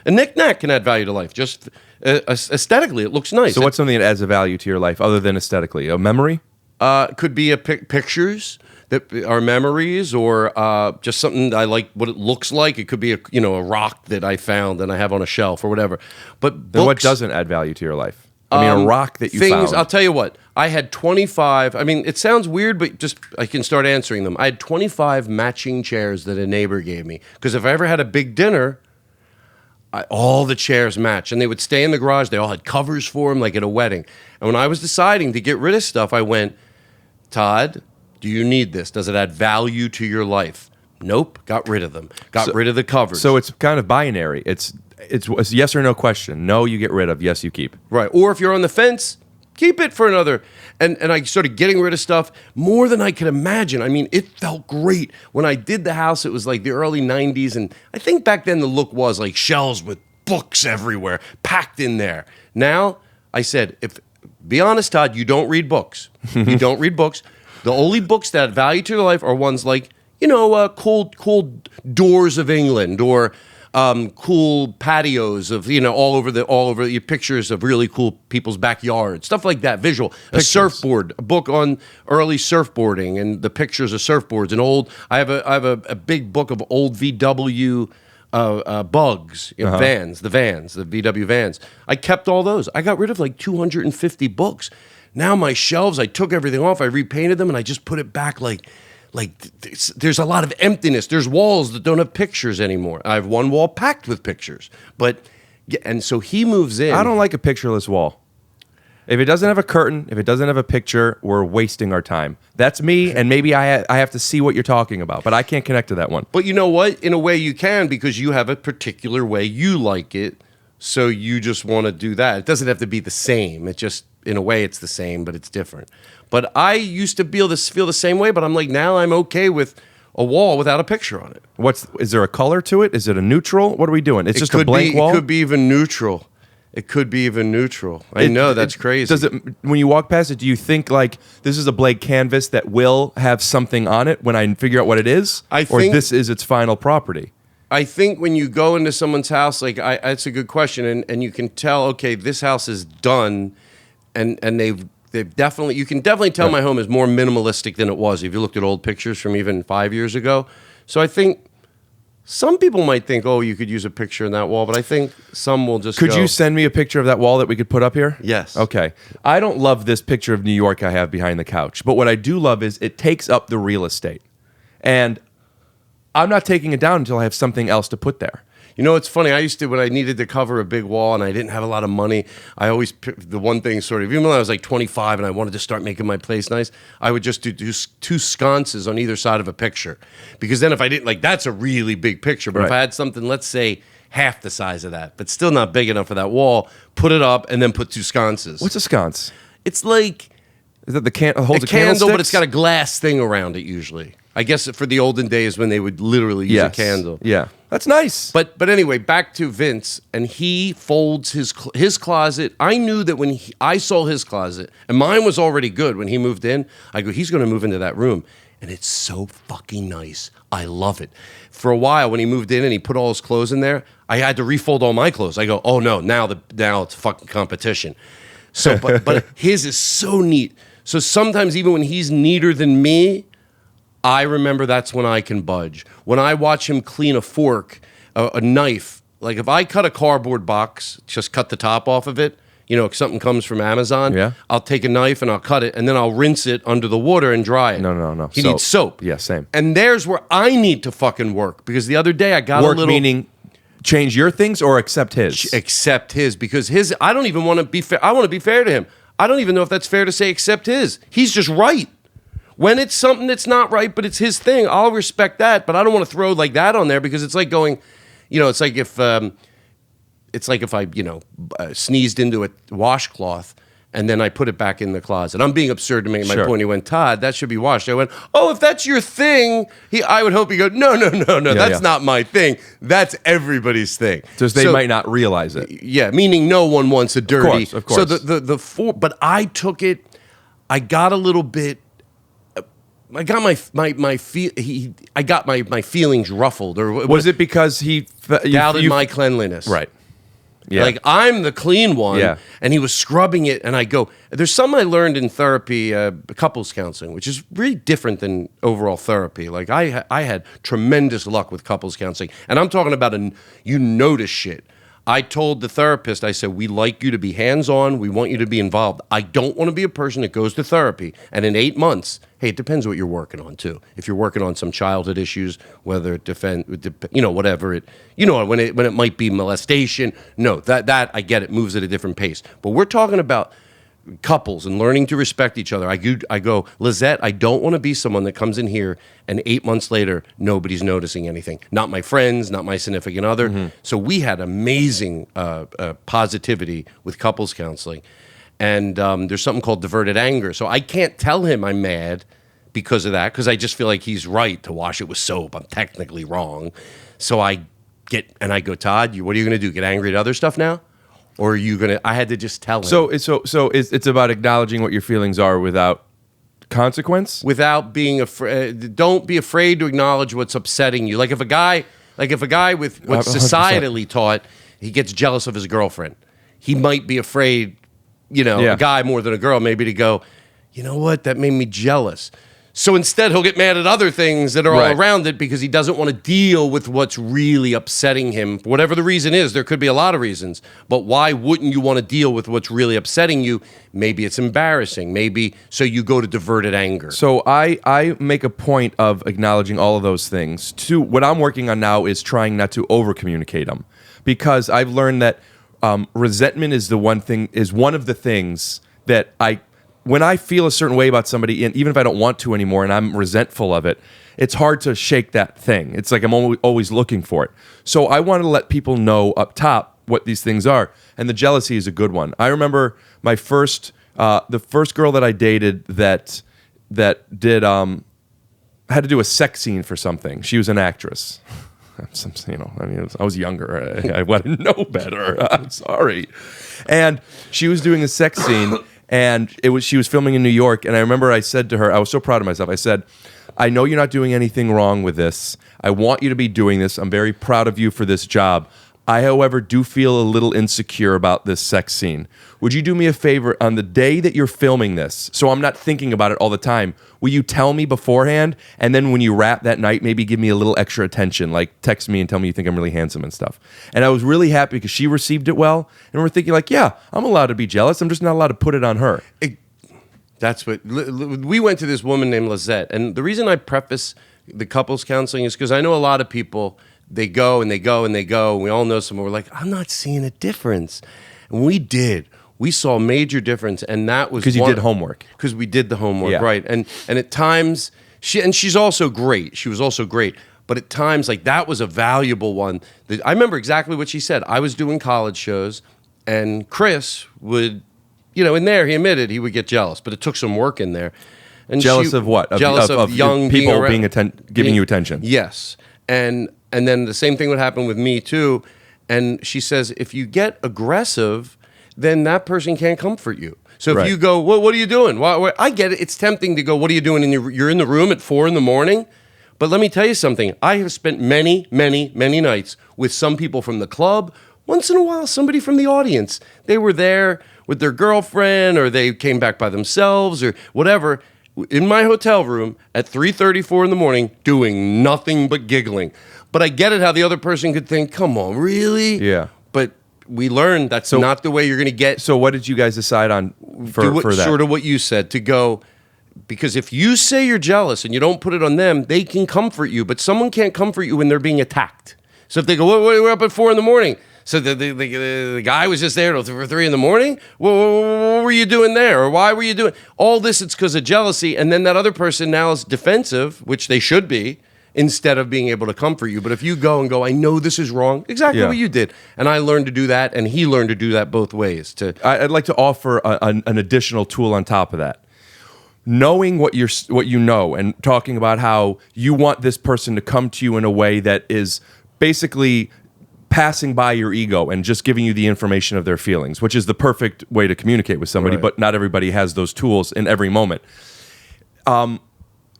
A knick-knack can add value to life. Just aesthetically, it looks nice. So what's something that adds a value to your life other than aesthetically? A memory? Could be pictures that are memories, or just something I like what it looks like. It could be a rock that I found and I have on a shelf or whatever. But then what doesn't add value to your life? I mean, a rock that you found. I'll tell you what. I had 25. I mean, it sounds weird, but just I can start answering them. I had 25 matching chairs that a neighbor gave me, because if I ever had a big dinner, all the chairs match, and they would stay in the garage. They all had covers for them, like at a wedding. And when I was deciding to get rid of stuff, I went, Todd, do you need this? Does it add value to your life? Nope. Got rid of them. Got rid of the covers. So it's kind of binary. It's a yes or no question. No, you get rid of. Yes, you keep. Right. Or if you're on the fence, keep it for another. And I started getting rid of stuff more than I could imagine. I mean, it felt great. When I did the house, it was like the early 90s. And I think back then the look was like shelves with books everywhere, packed in there. Now, I said, be honest, Todd, you don't read books. You don't read books. The only books that add value to your life are ones like, cool doors of England, or cool patios of, all over your pictures of really cool people's backyards, stuff like that, visual. A surfboard, a book on early surfboarding and the pictures of surfboards, and old. I have a big book of old VW bugs, vans, the VW vans. I kept all those. I got rid of like 250 books. Now my shelves, I took everything off, I repainted them, and I just put it back like there's a lot of emptiness. There's walls that don't have pictures anymore. I have one wall packed with pictures. And so he moves in. I don't like a pictureless wall. If it doesn't have a curtain, if it doesn't have a picture, we're wasting our time. That's me, and maybe I have to see what you're talking about, but I can't connect to that one. But you know what? In a way you can, because you have a particular way you like it, so you just want to do that. It doesn't have to be the same. It just, in a way, it's the same, but it's different. But I used to feel the same way, but I'm like, now I'm okay with a wall without a picture on it. Is there a color to it? Is it a neutral? What are we doing? It's just a blank wall? It could be even neutral. I know, that's crazy. Does it, when you walk past it, do you think like this is a blank canvas that will have something on it when I figure out what it is? Or this is its final property? I think when you go into someone's house, it's a good question, and you can tell, okay, this house is done, and they've definitely, you can definitely tell my home is more minimalistic than it was if you looked at old pictures from even 5 years ago. So I think some people might think, oh, you could use a picture in that wall, but I think some will just Could you send me a picture of that wall that we could put up here? Yes. Okay. I don't love this picture of New York I have behind the couch, but what I do love is it takes up the real estate. And I'm not taking it down until I have something else to put there. You know, it's funny. I used to, when I needed to cover a big wall and I didn't have a lot of money, I always picked the one thing sort of, even when I was like 25 and I wanted to start making my place nice, I would just do two sconces on either side of a picture. Because then if I didn't, that's a really big picture. But if I had something, let's say, half the size of that, but still not big enough for that wall, put it up and then put two sconces. What's a sconce? It's like... Is that the holds a candle, but it's got a glass thing around it usually. I guess for the olden days when they would literally use a candle. Yeah, that's nice. But anyway, back to Vince, and he folds his closet. I knew that when I saw his closet, and mine was already good when he moved in, I go, he's going to move into that room. And it's so fucking nice. I love it. For a while, when he moved in and he put all his clothes in there, I had to refold all my clothes. I go, oh no, now it's a fucking competition. So, but his is so neat. So sometimes even when he's neater than me, I remember that's when I can budge. When I watch him clean a fork, a knife, like if I cut a cardboard box, just cut the top off of it, something comes from Amazon. Yeah. I'll take a knife and I'll cut it, and then I'll rinse it under the water and dry it. No. He needs soap. Yeah, same. And there's where I need to fucking work, because the other day I got a Work little... meaning change your things or accept his? Accept his, because his... I don't even want to be fair. I want to be fair to him. I don't even know if that's fair to say accept his. He's just right. When it's something that's not right, but it's his thing, I'll respect that, but I don't want to throw like that on there, because it's like going... it's like if... It's like if I, sneezed into a washcloth and then I put it back in the closet. I'm being absurd to make my point. He went, Todd, that should be washed. I went, oh, if that's your thing, I would hope you go, no, that's not my thing. That's everybody's thing. Just they might not realize it. Yeah, meaning no one wants a dirty. Of course. So but I took it, I got a little bit, I got I got my feelings ruffled. Or was it because he doubted my cleanliness? Right. Yeah. Like, I'm the clean one, and he was scrubbing it, and I go, there's something I learned in therapy, couples counseling, which is really different than overall therapy. Like, I had tremendous luck with couples counseling, and I'm talking about you notice shit. I told the therapist, I said, we like you to be hands-on, we want you to be involved. I don't want to be a person that goes to therapy, and in 8 months, hey, it depends what you're working on, too. If you're working on some childhood issues, whether it whatever it, when it might be molestation, no, that I get it, moves at a different pace. But we're talking about couples and learning to respect each other. I go, Lizette, I don't want to be someone that comes in here and 8 months later, nobody's noticing anything. Not my friends, not my significant other. Mm-hmm. So we had amazing positivity with couples counseling. And there's something called diverted anger. So I can't tell him I'm mad because of that, because I just feel like he's right to wash it with soap. I'm technically wrong. So I go, Todd, what are you going to do? Get angry at other stuff now? Or are you going to... I had to just tell him. So it's about acknowledging what your feelings are without consequence? Without being afraid. Don't be afraid to acknowledge what's upsetting you. Like if a guy with what's 100%. societally taught, he gets jealous of his girlfriend. He might be afraid, a guy more than a girl, maybe to go, you know what, that made me jealous. So instead, he'll get mad at other things that are all around it, because he doesn't want to deal with what's really upsetting him. Whatever the reason is, there could be a lot of reasons. But why wouldn't you want to deal with what's really upsetting you? Maybe it's embarrassing. Maybe so you go to diverted anger. So I make a point of acknowledging all of those things. What I'm working on now is trying not to over-communicate them, because I've learned that resentment is one of the things that when I feel a certain way about somebody, and even if I don't want to anymore and I'm resentful of it, it's hard to shake that thing. It's like I'm always looking for it. So I want to let people know up top what these things are. And the jealousy is a good one. I remember the first girl that I dated that did had to do a sex scene for something. She was an actress. I was younger. I wouldn't know better. I'm sorry. And she was doing a sex scene. And she was filming in New York, and I remember I said to her, I was so proud of myself. I said, I know you're not doing anything wrong with this. I want you to be doing this. I'm very proud of you for this job. I, however, do feel a little insecure about this sex scene. Would you do me a favor on the day that you're filming this, so I'm not thinking about it all the time, will you tell me beforehand, and then when you wrap that night, maybe give me a little extra attention, like text me and tell me you think I'm really handsome and stuff. And I was really happy because she received it well, and we're thinking like, yeah, I'm allowed to be jealous. I'm just not allowed to put it on her. We went to this woman named Lizette, and the reason I preface the couples counseling is because I know a lot of people, they go and they go and they go, and we all know someone, we're like, I'm not seeing a difference. And we did. We saw a major difference, and that was because you did homework. Because we did the homework, right? And at times, she's also great. She was also great, but at times, like that was a valuable one. I remember exactly what she said. I was doing college shows, and Chris would, in there he admitted he would get jealous, but it took some work in there. And jealous of what? Jealous of young people giving you attention. Yes, and then the same thing would happen with me too. And she says, if you get aggressive, then that person can't comfort you. So if you go, well, what are you doing? I get it. It's tempting to go, what are you doing? And you're in the room at 4 a.m. But let me tell you something. I have spent many, many, many nights with some people from the club. Once in a while, somebody from the audience. They were there with their girlfriend, or they came back by themselves, or whatever, in my hotel room at 3:34 a.m, doing nothing but giggling. But I get it how the other person could think, come on, really? Yeah. But we learned that's not the way you're going to get. So what did you guys decide on for that? Sort of what you said, to go, because if you say you're jealous and you don't put it on them, they can comfort you, but someone can't comfort you when they're being attacked. So if they go, we're up at 4 a.m. So the guy was just there till 3 a.m. What were you doing there? Or why were you doing all this? It's because of jealousy. And then that other person now is defensive, which they should be, instead of being able to comfort you. But if you go and go, I know this is wrong, exactly what you did. And I learned to do that, and he learned to do that both ways. I'd like to offer an additional tool on top of that. Knowing what you know, and talking about how you want this person to come to you in a way that is basically passing by your ego and just giving you the information of their feelings, which is the perfect way to communicate with somebody, but not everybody has those tools in every moment.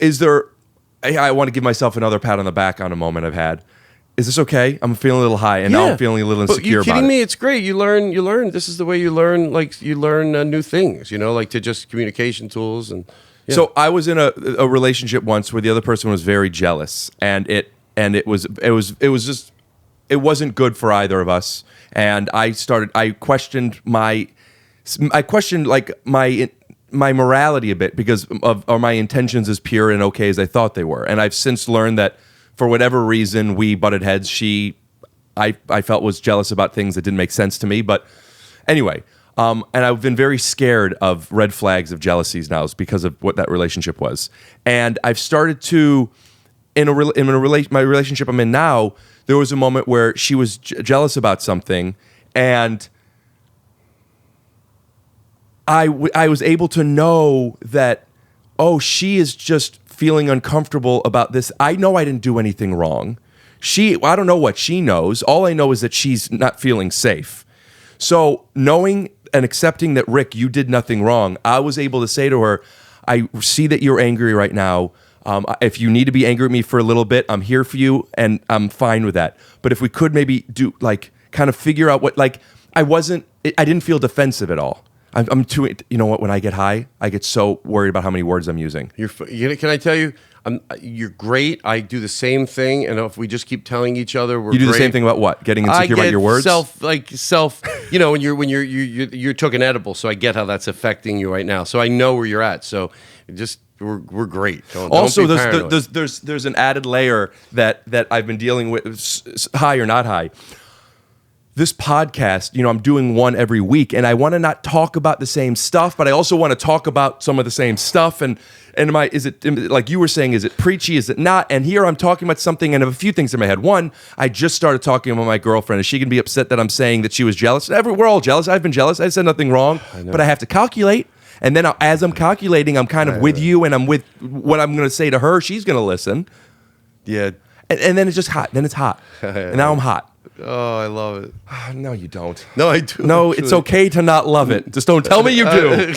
Is there, I want to give myself another pat on the back on a moment I've had. Is this okay? I'm feeling a little high, and now I'm feeling a little insecure about it. You're kidding me? It's great. You learn. This is the way you learn. Like, you learn new things, like to just communication tools. And So I was in a relationship once where the other person was very jealous, and it wasn't good for either of us. And I questioned my morality a bit, because of my intentions as pure and okay as I thought they were. And I've since learned that for whatever reason we butted heads. I felt was jealous about things that didn't make sense to me. But anyway, and I've been very scared of red flags of jealousies now because of what that relationship was. And I've started to, my relationship I'm in now, there was a moment where she was jealous about something, and I was able to know that, she is just feeling uncomfortable about this. I know I didn't do anything wrong. I don't know what she knows. All I know is that she's not feeling safe. So knowing and accepting that, Rick, you did nothing wrong, I was able to say to her, I see that you're angry right now. If you need to be angry at me for a little bit, I'm here for you, and I'm fine with that. But if we could maybe do, kind of figure out what, I didn't feel defensive at all. I'm too, you know what, when I get high, I get so worried about how many words I'm using. Can I tell you, you're great. I do the same thing, and if we just keep telling each other we're You do great, the same thing about what? Getting insecure about your words? When you're took an edible, so I get how that's affecting you right now. So I know where you're at. So we're great. Also, there's an added layer that I've been dealing with, high or not high. This podcast, I'm doing one every week, and I want to not talk about the same stuff, but I also want to talk about some of the same stuff. And is it, like you were saying, is it preachy? Is it not? And here I'm talking about something, and I have a few things in my head. One, I just started talking about my girlfriend. Is she going to be upset that I'm saying that she was jealous? We're all jealous. I've been jealous. I said nothing wrong, but I have to calculate. And then as I'm calculating, I'm kind of with you, and I'm with what I'm going to say to her. She's going to listen. Yeah. And then it's just hot. Then it's hot. And now I'm hot. Oh, I love it. No, you don't. No, I do. No, it's okay to not love it. Just don't tell me you do.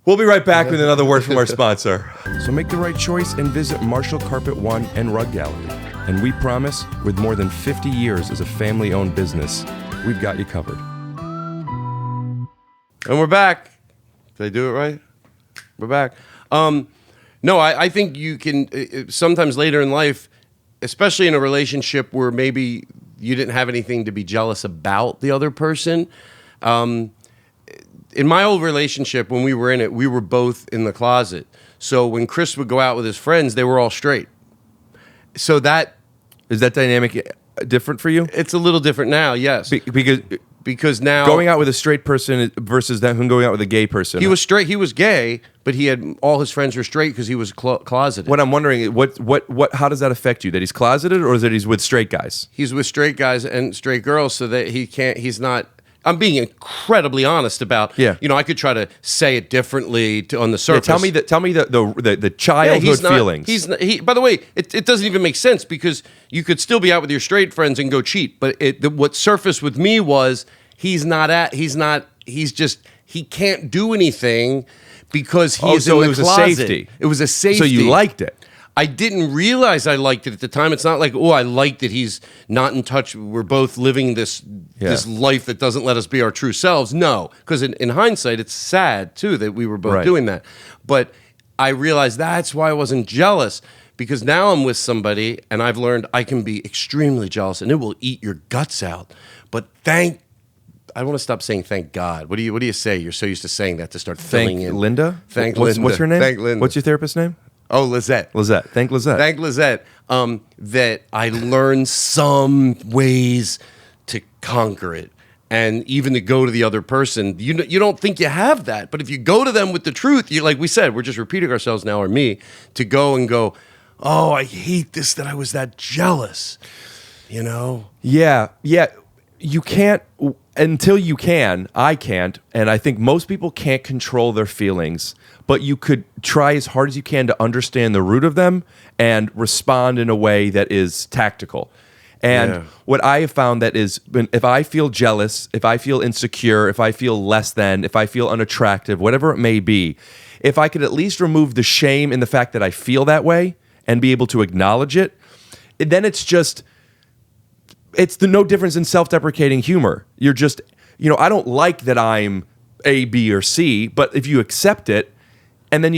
We'll be right back with another word from our sponsor. So make the right choice and visit Marshall Carpet One and Rug Gallery. And we promise, with more than 50 years as a family-owned business, we've got you covered. And we're back. Did I do it right? We're back. No, I think you can, sometimes later in life, especially in a relationship where maybe you didn't have anything to be jealous about the other person. In my old relationship, when we were in it, we were both in the closet. So when Chris would go out with his friends, they were all straight. So is that dynamic different for you? It's a little different now, yes. Because now going out with a straight person versus them going out with a gay person. He was straight. He was gay, but he had all his friends were straight because he was closeted. What I'm wondering, how does that affect you? That he's closeted, or that he's with straight guys? He's with straight guys and straight girls, so that he can't. He's not. I'm being incredibly honest about. Yeah. I could try to say it differently on the surface. Yeah, tell me the childhood feelings. By the way, it doesn't even make sense, because you could still be out with your straight friends and go cheat. But what surfaced with me was he can't do anything because he is in the closet. A safety. It was a safety. So you liked it. I didn't realize I liked it at the time. It's not like, I like that he's not in touch. We're both living this life that doesn't let us be our true selves. No, because in hindsight, it's sad too that we were both doing that. But I realized that's why I wasn't jealous, because now I'm with somebody and I've learned I can be extremely jealous and it will eat your guts out. But I want to stop saying thank God. What do you say? You're so used to saying that to start filling in. Linda? Thank Linda. What's her name? Thank Linda. What's your therapist's name? Oh, Lizette. Lizette. Thank Lizette. Thank Lizette. That I learned some ways to conquer it. And even to go to the other person, you don't think you have that. But if you go to them with the truth, like we said, we're just repeating ourselves now, or me, to go and go, oh, I hate this that I was that jealous, Yeah. You can't, until you can, I can't, and I think most people can't control their feelings, but you could try as hard as you can to understand the root of them and respond in a way that is tactical. And what I have found that is, if I feel jealous, if I feel insecure, if I feel less than, if I feel unattractive, whatever it may be, if I could at least remove the shame in the fact that I feel that way and be able to acknowledge it, then it's no difference in self-deprecating humor. You're just, I don't like that I'm A, B, or C, but if you accept it, and then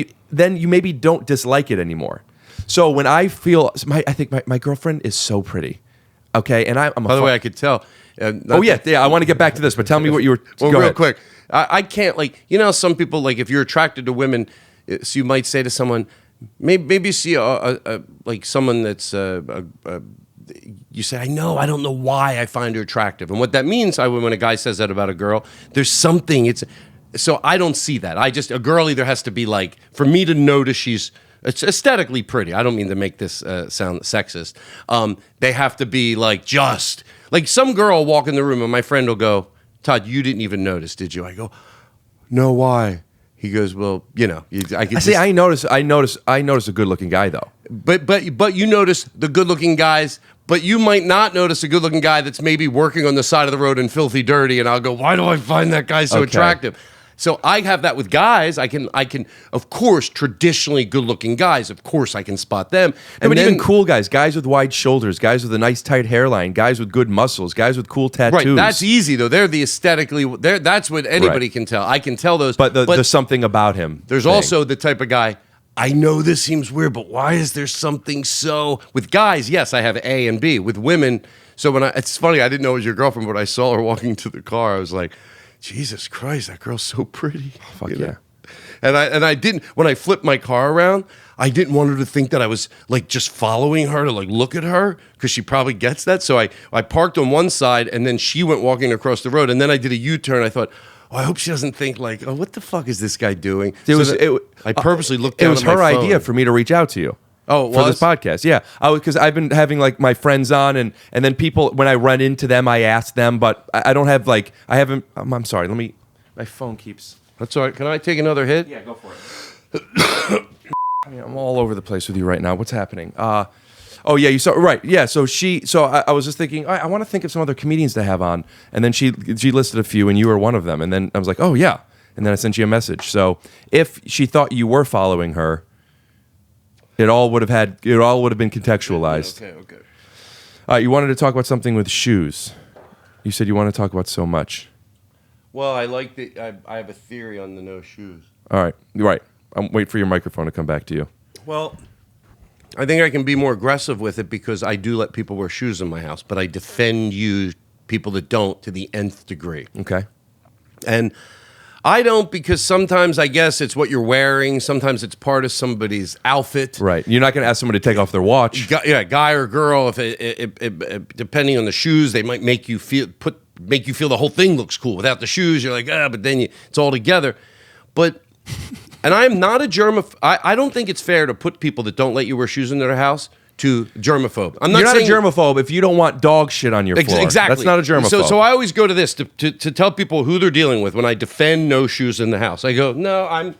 you maybe don't dislike it anymore. So when I feel, I think my girlfriend is so pretty. Okay, and I'm By the way, I could tell. Yeah. I want to get back to this, but tell me what you were. Well, go real ahead. quick, I can't some people, like, if you're attracted to women, so you might say to someone, maybe you see like someone that's you say, I don't know why I find her attractive, and what that means, when a guy says that about a girl, there's something. So I don't see that. A girl either has to be like, for me to notice she's aesthetically pretty. I don't mean to make this sound sexist. They have to be like some girl will walk in the room and my friend will go, Todd, you didn't even notice, did you? I go, no, why? He goes, well, I notice a good-looking guy though. But you notice the good-looking guys, but you might not notice a good-looking guy that's maybe working on the side of the road in filthy dirty, and I'll go, why do I find that guy so attractive? So I have that with guys. I can, of course, traditionally good-looking guys. Of course, I can spot them. And but even cool guys with wide shoulders, guys with a nice tight hairline, guys with good muscles, guys with cool tattoos. Right, that's easy though. They're the aesthetically. That's what anybody can tell. I can tell those. But there's something about him. There's also the type of guy. I know this seems weird, but why is there something so? With guys, yes, I have A and B. With women, so it's funny. I didn't know it was your girlfriend, but I saw her walking to the car. I was like, Jesus Christ, that girl's so pretty. Fuck yeah. And I didn't, when I flipped my car around, I didn't want her to think that I was like just following her to like look at her, because she probably gets that. So I parked on one side and then she went walking across the road, and then I did a U-turn. I thought, I hope she doesn't think like, oh, what the fuck is this guy doing? I purposely looked down at my phone. It was her idea for me to reach out to you. Oh, for this podcast, yeah. Because I've been having like my friends on, and then people, when I run into them, I ask them, but I don't have like, I haven't. I'm sorry. My phone keeps. That's all right. Can I take another hit? Yeah, go for it. I'm all over the place with you right now. What's happening? Oh yeah, you saw right. Yeah, so I was just thinking, I want to think of some other comedians to have on, and then she listed a few, and you were one of them, and then I was like, oh yeah, and then I sent you a message. So if she thought you were following her, it all would have been contextualized. Okay. All right, you wanted to talk about something with shoes. You said you want to talk about so much. Well, I have a theory on the no shoes. All right, right. I'm waiting for your microphone to come back to you. Well, I think I can be more aggressive with it because I do let people wear shoes in my house, but I defend people that don't, to the nth degree. Okay. And I don't, because sometimes I guess it's what you're wearing. Sometimes it's part of somebody's outfit. Right. You're not going to ask somebody to take off their watch. Guy or girl. If it, depending on the shoes, they might make you feel the whole thing looks cool. Without the shoes, you're like, but then it's all together. But and I am not a germaphobe. I don't think it's fair to put people that don't let you wear shoes in their house to germaphobe. You're not a germaphobe if you don't want dog shit on your floor. Exactly. That's not a germaphobe. So I always go to this to tell people who they're dealing with when I defend no shoes in the house. I go, no, I'm,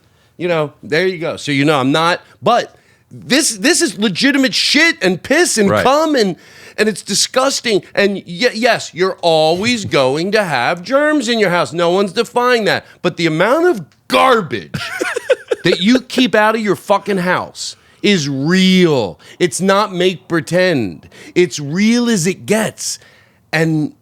there you go. So I'm not, but this is legitimate shit and piss and cum and it's disgusting. And yes, you're always going to have germs in your house. No one's defying that. But the amount of garbage that you keep out of your fucking house is real. It's not make pretend. It's real as it gets. And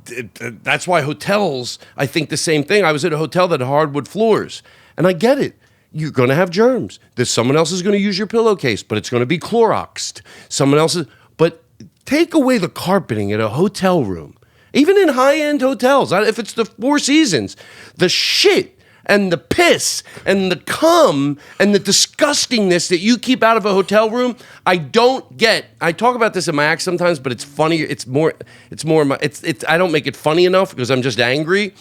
that's why hotels, I think the same thing. I was at a hotel that had hardwood floors, and I get it. you're going to have germs. There's someone else is going to use your pillowcase, but it's going to be Cloroxed. Someone else is, but take away the carpeting at a hotel room. Even in high-end hotels, if it's the Four Seasons, the shit and the piss and the cum and the disgustingness that you keep out of a hotel room, I don't get. I talk about this in my act sometimes, but it's funny. It's more. I don't make it funny enough because I'm just angry.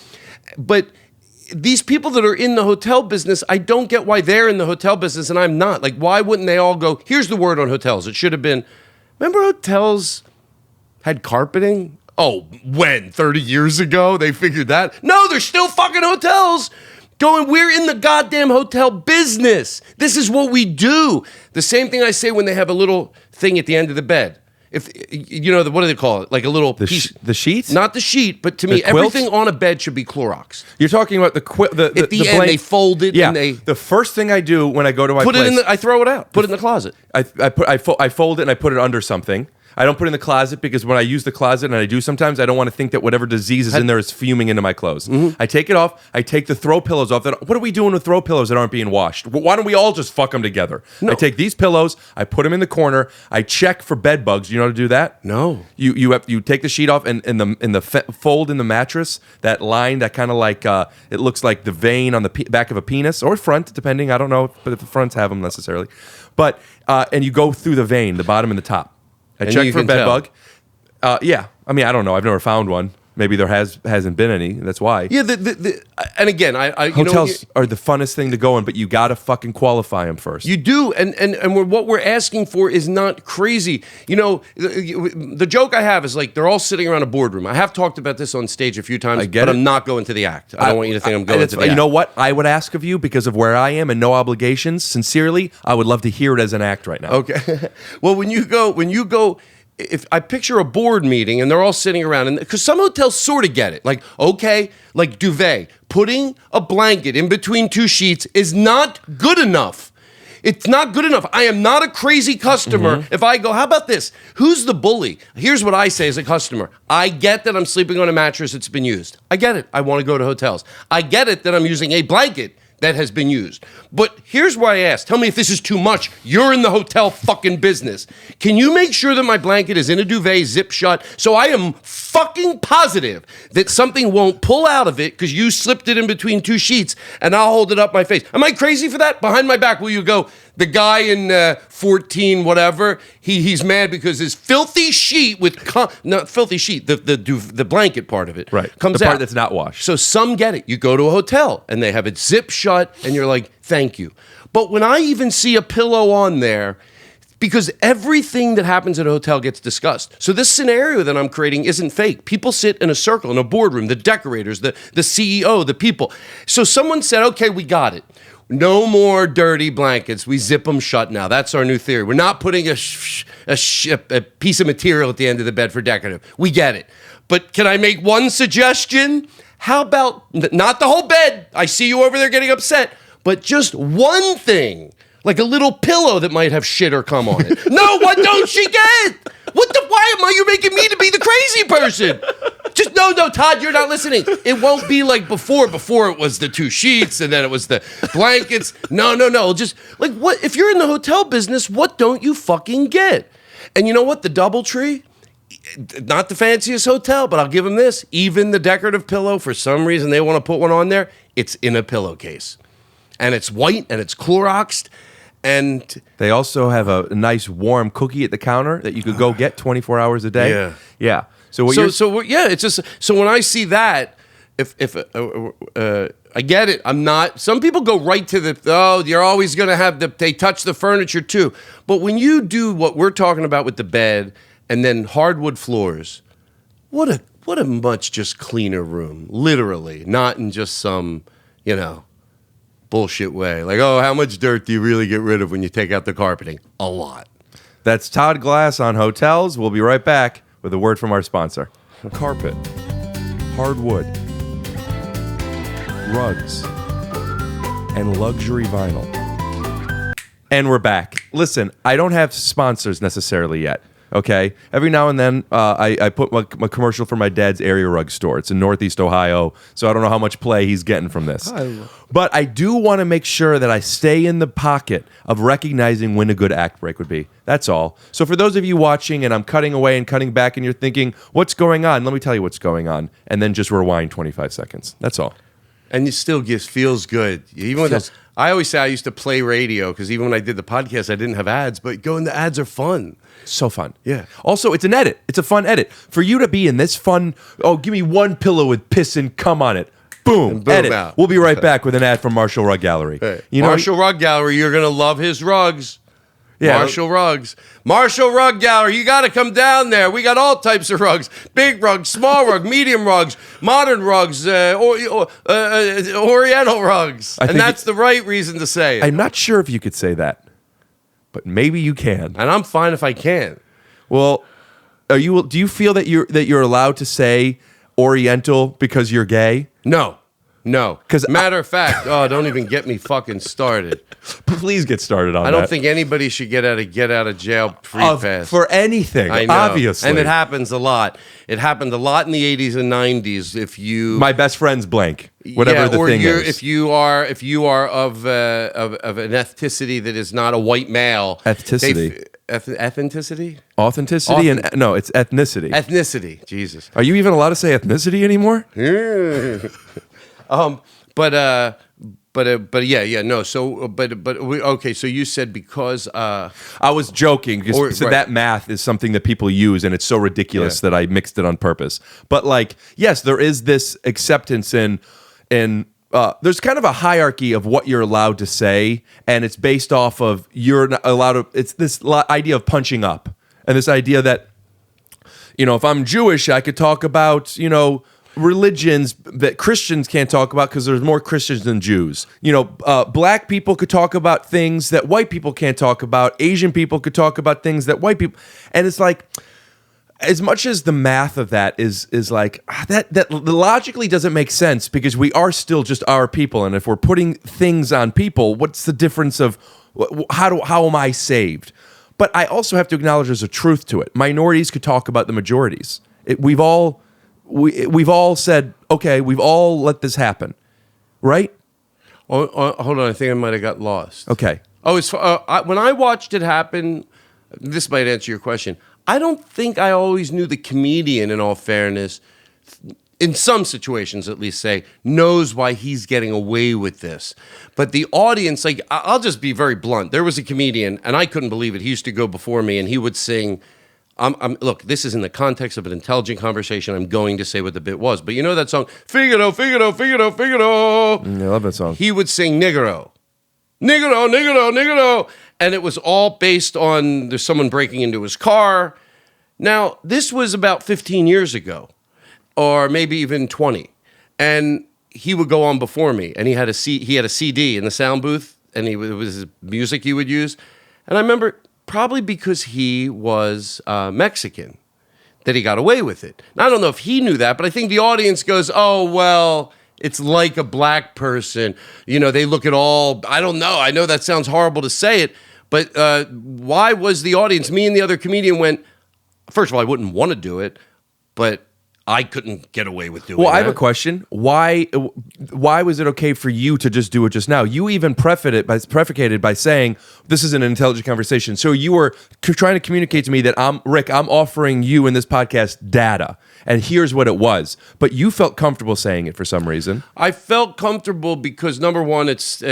But these people that are in the hotel business, I don't get why they're in the hotel business and I'm not. Like, why wouldn't they all go? Here's the word on hotels. It should have been. Remember hotels had carpeting? Oh, when? 30 years ago they figured that? No, they're still fucking hotels. Going, we're in the goddamn hotel business. This is what we do. The same thing I say when they have a little thing at the end of the bed. If you know, what do they call it? Like a little piece. The sheets? Not the sheet, but to me, everything on a bed should be Clorox. You're talking about at the end, they fold it. Yeah. And they the first thing I do when I go to my place, I throw it out. Put it in the closet. I fold it and I put it under something. I don't put it in the closet because when I use the closet, and I do sometimes, I don't want to think that whatever disease is in there is fuming into my clothes. Mm-hmm. I take it off. I take the throw pillows off. What are we doing with throw pillows that aren't being washed? Why don't we all just fuck them together? No. I take these pillows. I put them in the corner. I check for bed bugs. You know how to do that? No. You take the sheet off and in the fold in the mattress, that line that kind of like it looks like the vein on the back of a penis or front, depending. I don't know, but if the fronts have them necessarily. But and you go through the vein, the bottom and the top. I check for a bed bug. Yeah. I mean, I don't know. I've never found one. Maybe there hasn't been any. That's why. Yeah. And again, hotels are the funnest thing to go in, but you got to fucking qualify them first. You do. And what we're asking for is not crazy. You know, the joke I have is like they're all sitting around a boardroom. I have talked about this on stage a few times, but I'm not going to the act. I don't want you to think I'm going to the act. You know what? I would ask of you because of where I am and no obligations. Sincerely, I would love to hear it as an act right now. Okay. Well, when you go. If I picture a board meeting and they're all sitting around, and because some hotels sort of get it, like, okay, like duvet, putting a blanket in between two sheets is not good enough. It's not good enough. I am not a crazy customer. Mm-hmm. If I go, how about this? Who's the bully? Here's what I say as a customer. I get that I'm sleeping on a mattress that's been used. I get it. I want to go to hotels. I get it that I'm using a blanket that has been used. But here's why I ask. Tell me if this is too much. You're in the hotel fucking business. Can you make sure that my blanket is in a duvet, zip shut, so I am fucking positive that something won't pull out of it because you slipped it in between two sheets and I'll hold it up my face? Am I crazy for that? Behind my back, will you go, the guy in 14 whatever, he's mad because his filthy sheet the blanket part of it comes the part out. That's not washed. So some get it. You go to a hotel and they have it zip shut and you're like, thank you. But when I even see a pillow on there, because everything that happens at a hotel gets discussed. So this scenario that I'm creating isn't fake. People sit in a circle in a boardroom, the decorators, the CEO, the people. So someone said, okay, we got it. No more dirty blankets. We zip them shut now. That's our new theory. We're not putting a piece of material at the end of the bed for decorative. We get it. But can I make one suggestion? How about not the whole bed? I see you over there getting upset. But just one thing, like a little pillow that might have shit or cum on it. No, what don't she get? Why am you making me to be the crazy person? Just no, Todd, you're not listening. It won't be like before. Before it was the two sheets and then it was the blankets. No. Just like what? If you're in the hotel business, what don't you fucking get? And you know what? The DoubleTree, not the fanciest hotel, but I'll give them this. Even the decorative pillow, for some reason they want to put one on there, it's in a pillowcase. And it's white and it's Cloroxed. And they also have a nice warm cookie at the counter that you could go get 24 hours a day. Yeah. So it's just so when I see that, if I get it, I'm not. Some people go right to you're always going to have they touch the furniture too. But when you do what we're talking about with the bed and then hardwood floors, what a much just cleaner room, literally, not in just some bullshit way. Like, how much dirt do you really get rid of when you take out the carpeting? A lot. That's Todd Glass on hotels. We'll be right back with a word from our sponsor. Carpet, hardwood, rugs, and luxury vinyl. And we're back. Listen, I don't have sponsors necessarily yet. Okay, every now and then I put my commercial for my dad's area rug store. It's in Northeast Ohio, so I don't know how much play he's getting from this. But I do want to make sure that I stay in the pocket of recognizing when a good act break would be. That's all. So for those of you watching and I'm cutting away and cutting back and you're thinking, what's going on? Let me tell you what's going on. And then just rewind 25 seconds. That's all. And it still feels good. Even with those, I always say I used to play radio because even when I did the podcast, I didn't have ads, but going to ads are fun. So fun. Yeah. Also, it's an edit. It's a fun edit. For you to be in this fun, give me one pillow with piss and cum on it. Boom. Boom edit. out. We'll be right back with an ad from Marshall Rug Gallery. Hey, You know, Marshall Rug Gallery, you're going to love his rugs. Yeah. Marshall Rugs. Marshall Rug Gallery, you got to come down there. We got all types of rugs. Big rugs, small rugs, medium rugs, modern rugs, Oriental rugs. And that's the right reason to say it. I'm not sure if you could say that, but maybe you can. And I'm fine if I can. Well, do you feel that you're allowed to say Oriental because you're gay? No. 'Cause matter of fact, don't even get me fucking started. Please get started on that. I don't think anybody should get out of jail free pass. For anything, I know. obviously. And it happens a lot. It happened a lot in the 80s and 90s. If you My best friend's blank, whatever the thing is. If you are of an ethnicity that is not a white male. Ethnicity. Ethnicity? Authenticity and no, it's ethnicity. Ethnicity. Jesus. Are you even allowed to say ethnicity anymore? But yeah, no. So, okay. So you said because I was joking because right. that math is something that people use, and it's so ridiculous that I mixed it on purpose. But like, yes, there is this acceptance in there's kind of a hierarchy of what you're allowed to say, and it's based off of you're not allowed to. It's this idea of punching up, and this idea that if I'm Jewish, I could talk about religions that Christians can't talk about because there's more Christians than Jews. Black people could talk about things that white people can't talk about. Asian people could talk about things that white people, and it's like, as much as the math of that is like that logically doesn't make sense because we are still just our people, and if we're putting things on people, what's the difference of how am I saved? But I also have to acknowledge there's a truth to it. Minorities could talk about the majorities. We've all said, okay, we've all let this happen, right? hold on, I think I might have got lost. Okay. Oh, when I watched it happen, this might answer your question. I don't think I always knew the comedian, in all fairness, in some situations at least, knows why he's getting away with this. But the audience, like, I'll just be very blunt. There was a comedian, and I couldn't believe it. He used to go before me, and he would sing. Look, this is in the context of an intelligent conversation. I'm going to say what the bit was. But you know that song, Figaro, Figaro, Figaro, Figaro? I love that song. He would sing Nigaro. Nigaro, Nigaro, Nigaro. And it was all based on there's someone breaking into his car. Now, this was about 15 years ago, or maybe even 20. And he would go on before me, and he had a CD in the sound booth, and it was his music he would use. And I remember, probably because he was Mexican, that he got away with it. Now, I don't know if he knew that, but I think the audience goes, oh, well, it's like a black person. They look at all, I don't know. I know that sounds horrible to say it, but why was the audience, me and the other comedian went, first of all, I wouldn't want to do it, but I couldn't get away with doing it. Well, I have a question. Why was it okay for you to just do it just now? You even prefacated by saying this is an intelligent conversation. So you were trying to communicate to me that I'm offering you in this podcast data, and here's what it was. But you felt comfortable saying it for some reason. I felt comfortable because, number one, it's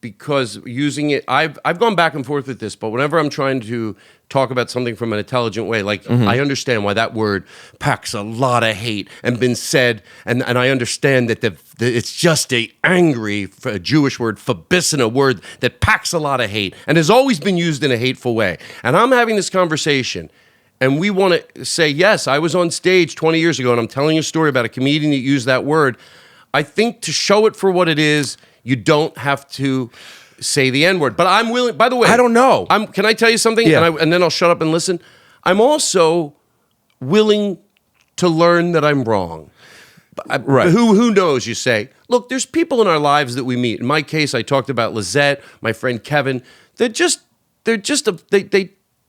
because using it, I've gone back and forth with this, but whenever I'm trying to talk about something from an intelligent way, like I understand why that word packs a lot of hate and been said, and I understand that it's just a angry a Jewish word, fabissina word that packs a lot of hate and has always been used in a hateful way. And I'm having this conversation, and we want to say, yes, I was on stage 20 years ago, and I'm telling you a story about a comedian that used that word. I think to show it for what it is, you don't have to say the N-word. But I'm willing, by the way. I don't know. Can I tell you something? Yeah. And then I'll shut up and listen. I'm also willing to learn that I'm wrong. Right. Who knows, you say. Look, there's people in our lives that we meet. In my case, I talked about Lizette, my friend Kevin. They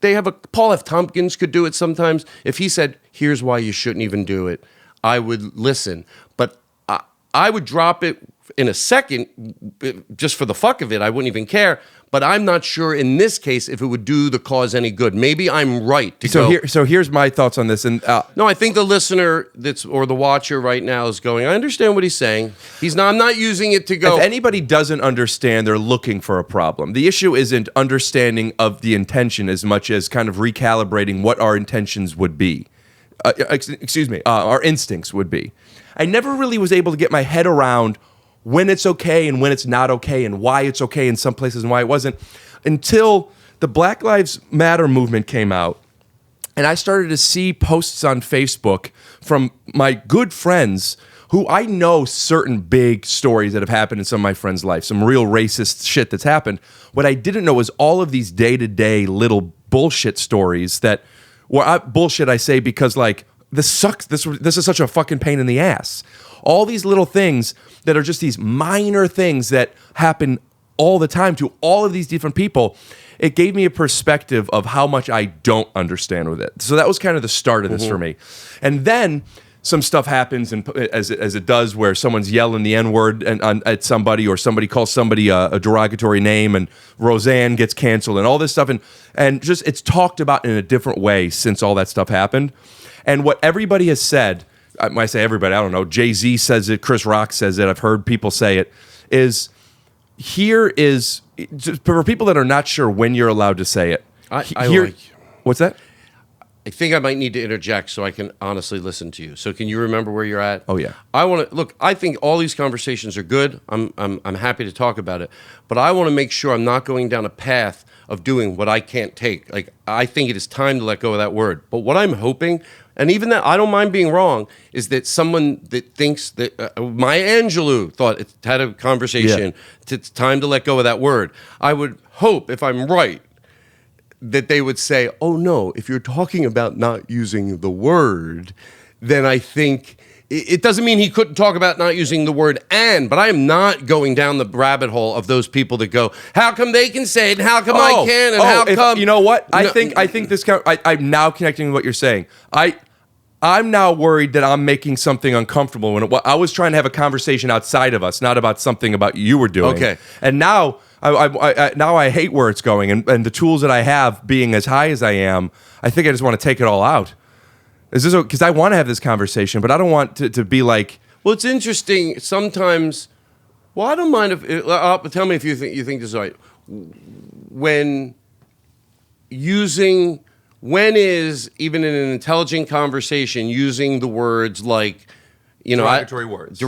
they have a Paul F. Tompkins could do it sometimes. If he said, "Here's why you shouldn't even do it," I would listen. But I would drop it in a second just for the fuck of it. I wouldn't even care. But I'm not sure in this case if it would do the cause any good. Maybe I'm right to go. So here's my thoughts on this. And no, I think the listener or the watcher right now is going, I understand what he's saying. I'm not using it to go. If anybody doesn't understand, they're looking for a problem. The issue isn't understanding of the intention as much as kind of recalibrating what our intentions would be. Our instincts would be. I never really was able to get my head around when it's okay and when it's not okay and why it's okay in some places and why it wasn't until the Black Lives Matter movement came out. And I started to see posts on Facebook from my good friends who I know certain big stories that have happened in some of my friends' lives, some real racist shit that's happened. What I didn't know was all of these day-to-day little bullshit stories that bullshit I say because like this sucks. This is such a fucking pain in the ass. All these little things that are just these minor things that happen all the time to all of these different people. It gave me a perspective of how much I don't understand with it. So that was kind of the start of this for me. And then some stuff happens, and as it does, where someone's yelling the N-word at somebody, or somebody calls somebody a derogatory name, and Roseanne gets canceled, and all this stuff, and just it's talked about in a different way since all that stuff happened. And what everybody has said, when I say everybody, I don't know, Jay-Z says it, Chris Rock says it, I've heard people say it, is for people that are not sure when you're allowed to say it. What's that? I think I might need to interject so I can honestly listen to you. So can you remember where you're at? Oh yeah. I want to look. I think all these conversations are good. I'm happy to talk about it, but I want to make sure I'm not going down a path of doing what I can't take. Like I think it is time to let go of that word. But what I'm hoping, and even that I don't mind being wrong, is that someone that thinks that Maya Angelou thought it had a conversation. Yeah. It's time to let go of that word. I would hope, if I'm right, that they would say, oh no, if you're talking about not using the word, then I think it doesn't mean he couldn't talk about not using the word but I am not going down the rabbit hole of those people that go, how come they can say it and how come I can and how come... You know what? I think this... I'm now connecting with what you're saying. I'm now worried that I'm making something uncomfortable when I was trying to have a conversation outside of us, not about something about you were doing. Okay. And now... now I hate where it's going, and the tools that I have being as high as I am, I think I just want to take it all out. Is this because I want to have this conversation, but I don't want to be like. Well, it's interesting sometimes. Well, I don't mind if tell me if you think this is right. When is even in an intelligent conversation using the words like. Derogatory words.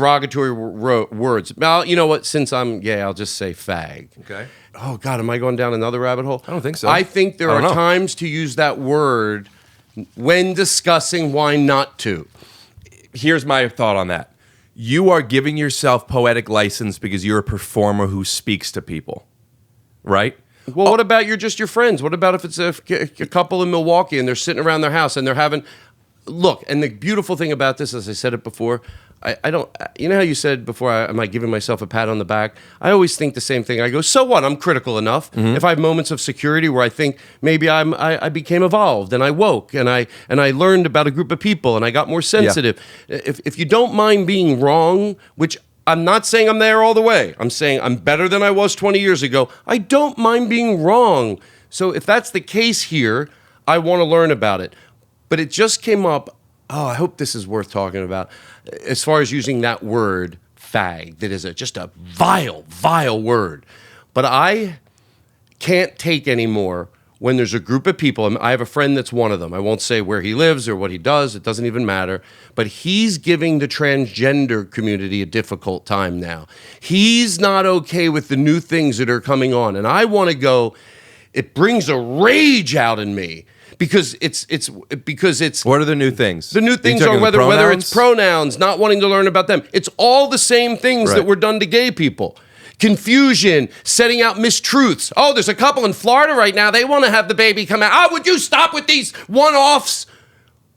Well, you know what? Since I'm gay, I'll just say fag. Okay. Oh, God, am I going down another rabbit hole? I don't think so. I think there are times to use that word when discussing why not to. Here's my thought on that. You are giving yourself poetic license because you're a performer who speaks to people, right? Well, what about your friends? What about if it's a couple in Milwaukee and they're sitting around their house and they're having... Look, and the beautiful thing about this, as I said it before, I don't, you know how you said before, am I giving myself a pat on the back? I always think the same thing. I go, so what? I'm critical enough. Mm-hmm. If I have moments of security where I think maybe I became evolved and I woke and I learned about a group of people and I got more sensitive. Yeah. If you don't mind being wrong, which I'm not saying I'm there all the way. I'm saying I'm better than I was 20 years ago. I don't mind being wrong. So if that's the case here, I want to learn about it. But it just came up, I hope this is worth talking about, as far as using that word, fag, that is just a vile, vile word. But I can't take anymore when there's a group of people, I have a friend that's one of them. I won't say where he lives or what he does, it doesn't even matter. But he's giving the transgender community a difficult time now. He's not okay with the new things that are coming on. And I want to go, it brings a rage out in me. Because it's what are the new things? The new things are whether it's pronouns, not wanting to learn about them. It's all the same things that were done to gay people. Confusion, setting out mistruths. Oh, there's a couple in Florida right now. They want to have the baby come out. Oh, would you stop with these one-offs?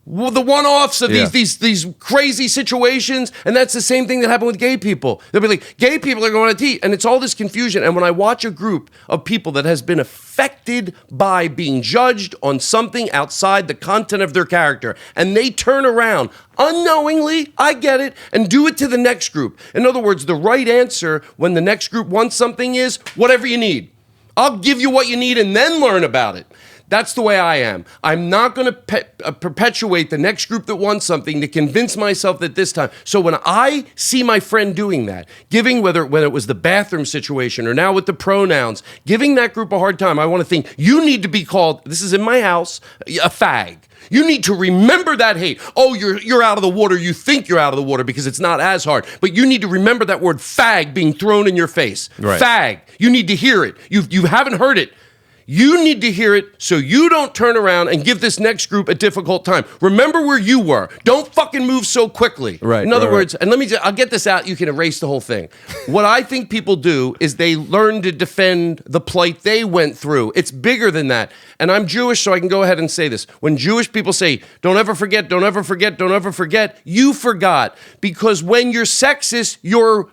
the one-offs of Yeah. these crazy situations, and that's the same thing that happened with gay people. They'll be like, gay people are going to tea, and it's all this confusion. And when I watch a group of people that has been affected by being judged on something outside the content of their character, and they turn around unknowingly, I get it, and do it to the next group. In other words, the right answer when the next group wants something is whatever you need. I'll give you what you need and then learn about it. That's the way I am. I'm not going to perpetuate the next group that wants something to convince myself that this time. So when I see my friend doing that, giving whether it was the bathroom situation or now with the pronouns, giving that group a hard time, I want to think, you need to be called, this is in my house, a fag. You need to remember that hate. Oh, you're out of the water. You think you're out of the water because it's not as hard. But you need to remember that word fag being thrown in your face. Right. Fag. You need to hear it. You haven't heard it. You need to hear it so you don't turn around and give this next group a difficult time. Remember where you were. Don't fucking move so quickly. Right. In other right. words, and I'll get this out. You can erase the whole thing. What I think people do is they learn to defend the plight they went through. It's bigger than that. And I'm Jewish, so I can go ahead and say this. When Jewish people say, don't ever forget, don't ever forget, don't ever forget, you forgot. Because when you're sexist, you're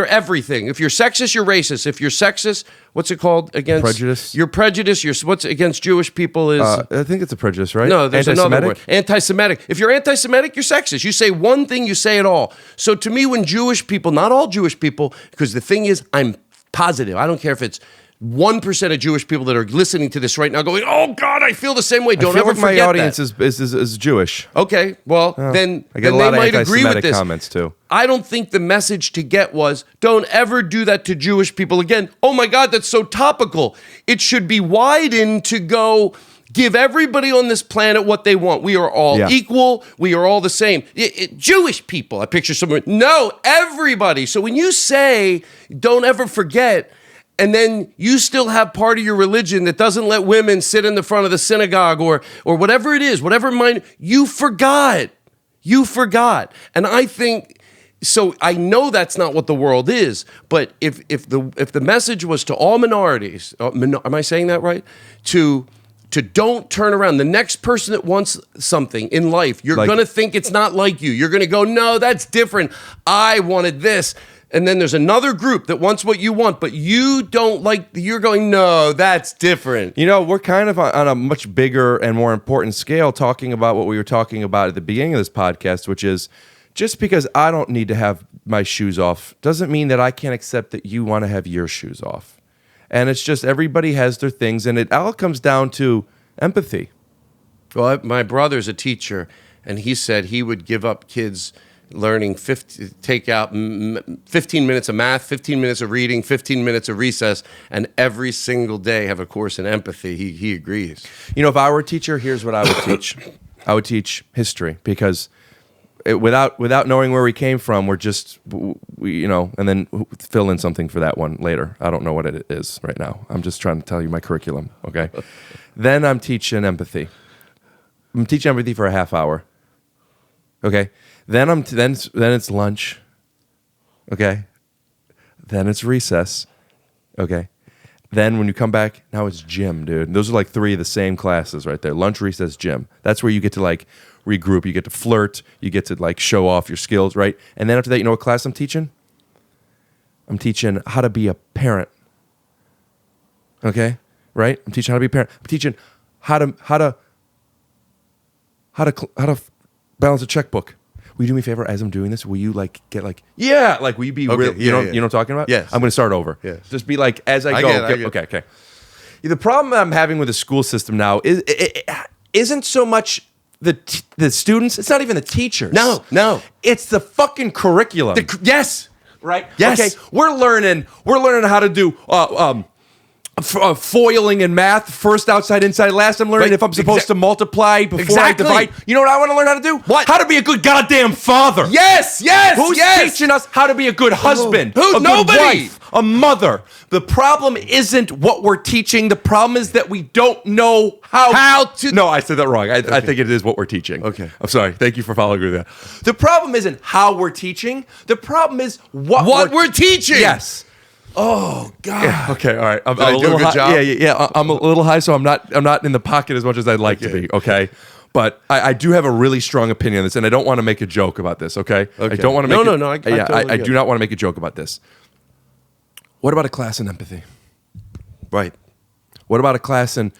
everything. If you're sexist, you're racist. If you're sexist, what's it called against prejudice? You're prejudiced. What's against Jewish people is I think it's a prejudice, right? no. There's another word. Anti-Semitic? Anti-Semitic. If you're anti-Semitic, you're sexist. You say one thing, you say it all. So to me, when Jewish people, not all Jewish people, because the thing is, I'm positive. I don't care if it's 1% of Jewish people that are listening to this right now going, oh God, I feel the same way. Don't I feel ever like my forget audience that. is Jewish. Okay, well, then I get then a lot they of might agree with anti-Semitic this. comments too. I don't think the message to get was, don't ever do that to Jewish people again. Oh my God, that's so topical. It should be widened to go, give everybody on this planet what they want. We are all equal. We are all the same. Jewish people, I picture someone. No, everybody. So when you say, don't ever forget, and then you still have part of your religion that doesn't let women sit in the front of the synagogue or whatever it is, whatever mind, you forgot. You forgot. And I think, so I know that's not what the world is, but if the message was to all minorities, am I saying that right? To don't turn around. The next person that wants something in life, you're going to think it's not like you. You're going to go, no, that's different. I wanted this. And then there's another group that wants what you want, but you don't like, you're going, no, that's different. You know, we're kind of on a much bigger and more important scale talking about what we were talking about at the beginning of this podcast, which is just because I don't need to have my shoes off doesn't mean that I can't accept that you want to have your shoes off. And it's just everybody has their things, and it all comes down to empathy. Well, my brother's a teacher, and he said he would give up kids learning, take out 15 minutes of math, 15 minutes of reading, 15 minutes of recess, and every single day have a course in empathy. He agrees. You know, if I were a teacher, here's what I would teach. I would teach history, because without knowing where we came from, we're just, and then fill in something for that one later. I don't know what it is right now. I'm just trying to tell you my curriculum, okay? Then I'm teaching empathy. I'm teaching empathy for a half hour, okay? Then it's lunch, okay? Then it's recess, okay? Then when you come back, now it's gym, dude. Those are like 3 of the same classes right there. Lunch, recess, gym. That's where you get to like regroup. You get to flirt. You get to like show off your skills, right? And then after that, you know what class I'm teaching? I'm teaching how to be a parent, okay? Right? I'm teaching how to be a parent. I'm teaching how to balance a checkbook. Will you do me a favor as I'm doing this? Will you get will you be real? You know what I'm talking about? Yes. I'm going to start over. Yes. Just be like, as I go. get it. Okay. Yeah, the problem I'm having with the school system now isn't so much the students. It's not even the teachers. No. It's the fucking curriculum. Yes. Right? Yes. Okay, we're learning how to do foiling in math, first outside, inside. Last I'm learning if I'm supposed to multiply before I divide. You know what I want to learn how to do? What? How to be a good goddamn father. Yes. Who's teaching us how to be a good husband? Who? A Nobody. good wife, a mother. The problem isn't what we're teaching. The problem is that we don't know how to. No, I said that wrong. I think it is what we're teaching. Okay. I'm sorry. Thank you for following me with that. The problem isn't how we're teaching. The problem is what we're teaching. Yes. Oh God. Yeah, okay, all right. I'm Did I a do a little good high. job? Yeah. I'm a little high, so I'm not in the pocket as much as I'd like to be. Okay, But I do have a really strong opinion on this, and I don't want to make a joke about this, okay? I don't want to make No. I totally do not want to make a joke about this. What about a class in empathy? Right. What about a class in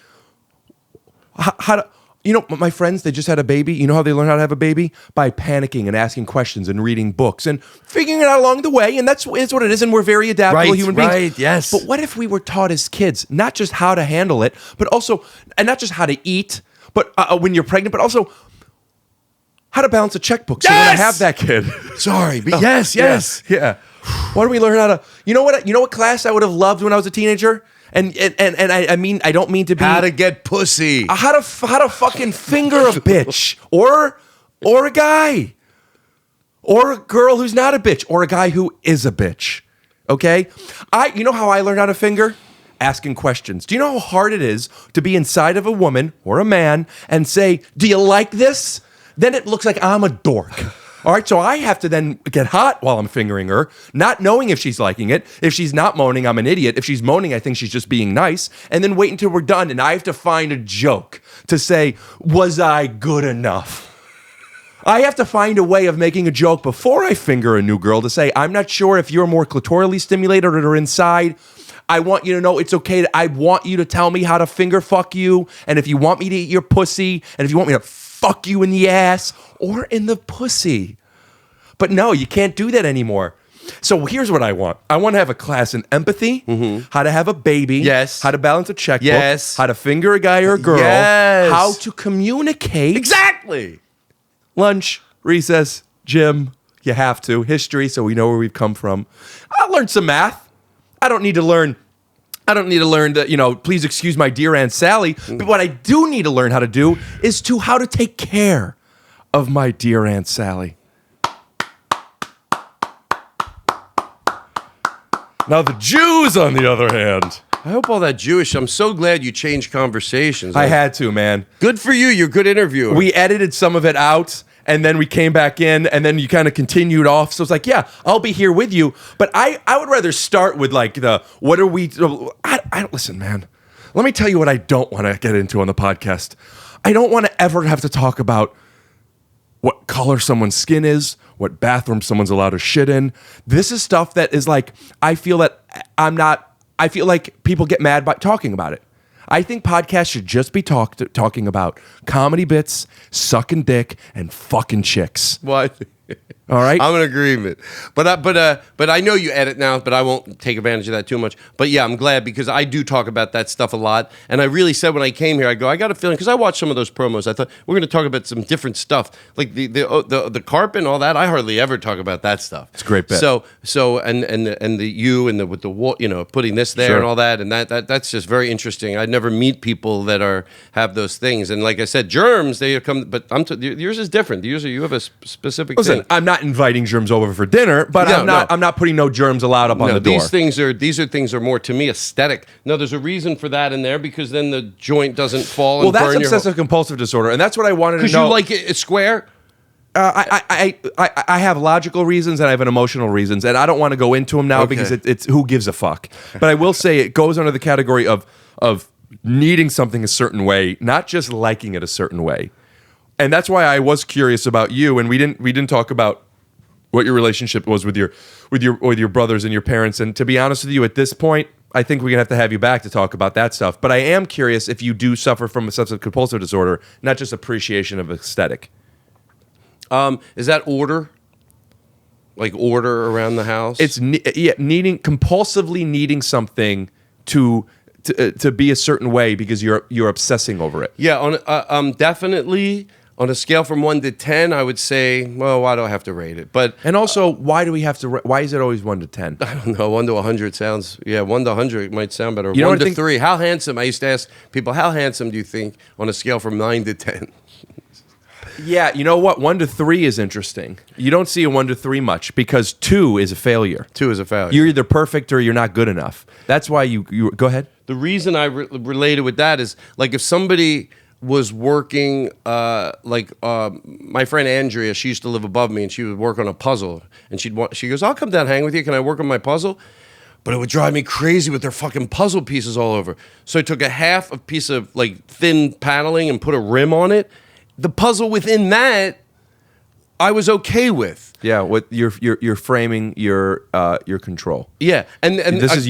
how to... You know, my friends, they just had a baby. You know how they learn how to have a baby? By panicking and asking questions and reading books and figuring it out along the way. And that's what it is. And we're very adaptable human beings. Right, yes. But what if we were taught as kids, not just how to handle it, but also, and not just how to eat, but when you're pregnant, but also how to balance a checkbook so when I have that kid. Sorry, but yes. Yeah. Why don't we learn how to, you know what class I would have loved when I was a teenager? And I mean, I don't mean to be... How to get pussy. How to fucking finger a bitch. Or a guy. Or a girl who's not a bitch. Or a guy who is a bitch. Okay? You know how I learned how to finger? Asking questions. Do you know how hard it is to be inside of a woman or a man and say, do you like this? Then it looks like I'm a dork. All right, so I have to then get hot while I'm fingering her, not knowing if she's liking it. If she's not moaning, I'm an idiot. If she's moaning, I think she's just being nice. And then wait until we're done, and I have to find a joke to say, was I good enough? I have to find a way of making a joke before I finger a new girl to say, I'm not sure if you're more clitorally stimulated or inside. I want you to know it's okay. I want you to tell me how to finger fuck you. And if you want me to eat your pussy, and if you want me to fuck you in the ass or in the pussy. But no, you can't do that anymore. So here's what I want. I want to have a class in empathy, how to have a baby, Yes. how to balance a checkbook, Yes. how to finger a guy or a girl, Yes. how to communicate. Exactly. Lunch, recess, gym, you have to. History, so we know where we've come from. I'll learn some math. I don't need to learn that, please excuse my dear Aunt Sally. But what I do need to learn how to do is how to take care of my dear Aunt Sally. Now the Jews, on the other hand. I hope all that Jewish. I'm so glad you changed conversations. I had to, man. Good for you. You're a good interviewer. We edited some of it out, and then we came back in, and then you kind of continued off. So it's like, yeah, I'll be here with you. But I would rather start with like what are we... listen, man. Let me tell you what I don't want to get into on the podcast. I don't want to ever have to talk about what color someone's skin is, what bathroom someone's allowed to shit in. This is stuff that is like, I feel like people get mad by talking about it. I think podcasts should just be talking about comedy bits, sucking dick, and fucking chicks. What? All right? I'm in agreement. But I know you edit now, but I won't take advantage of that too much. But yeah, I'm glad because I do talk about that stuff a lot. And I really said when I came here, I got a feeling, because I watched some of those promos, I thought we're going to talk about some different stuff. Like the carpet and all that, I hardly ever talk about that stuff. It's a great bit. So and the you and with the wall, putting this there Sure. and all that, and that's just very interesting. I'd never meet people that have those things. And like I said, germs, they come, but yours is different. You have a specific Listen, thing. I'm not inviting germs over for dinner, but I'm not putting no germs allowed up on the door. These things are more to me aesthetic. No, there's a reason for that in there because then the joint doesn't fall. Well, and that's burn your obsessive compulsive disorder, and that's what I wanted to know. Because you like it square. I have logical reasons and I have an emotional reasons, and I don't want to go into them now Okay. because it's who gives a fuck. But I will say it goes under the category of needing something a certain way, not just liking it a certain way. And that's why I was curious about you, and we didn't talk about what your relationship was with your brothers and your parents. And to be honest with you, at this point, I think we're gonna have to have you back to talk about that stuff. But I am curious if you do suffer from obsessive compulsive disorder, not just appreciation of aesthetic. Is that order? Like order around the house? It's compulsively needing something to be a certain way because you're obsessing over it. Yeah, definitely. On a scale from 1 to 10, I would say, well, why do I have to rate it? And also, why do we have to? Why is it always 1 to 10? I don't know. 1 to 100 sounds. Yeah, 1 to 100 might sound better. You know 1 what I to think? 3. How handsome? I used to ask people, how handsome do you think on a scale from 9 to 10? Yeah, you know what? 1 to 3 is interesting. You don't see a 1 to 3 much because 2 is a failure. 2 is a failure. You're either perfect or you're not good enough. That's why you go ahead. The reason I related with that is like if somebody was working, my friend Andrea, she used to live above me and she would work on a puzzle and she goes, I'll come down, hang with you. Can I work on my puzzle? But it would drive me crazy with their fucking puzzle pieces all over. So I took a piece of like thin paneling and put a rim on it. the puzzle within that, I was okay with. Yeah, what you're framing your control. Yeah, and This is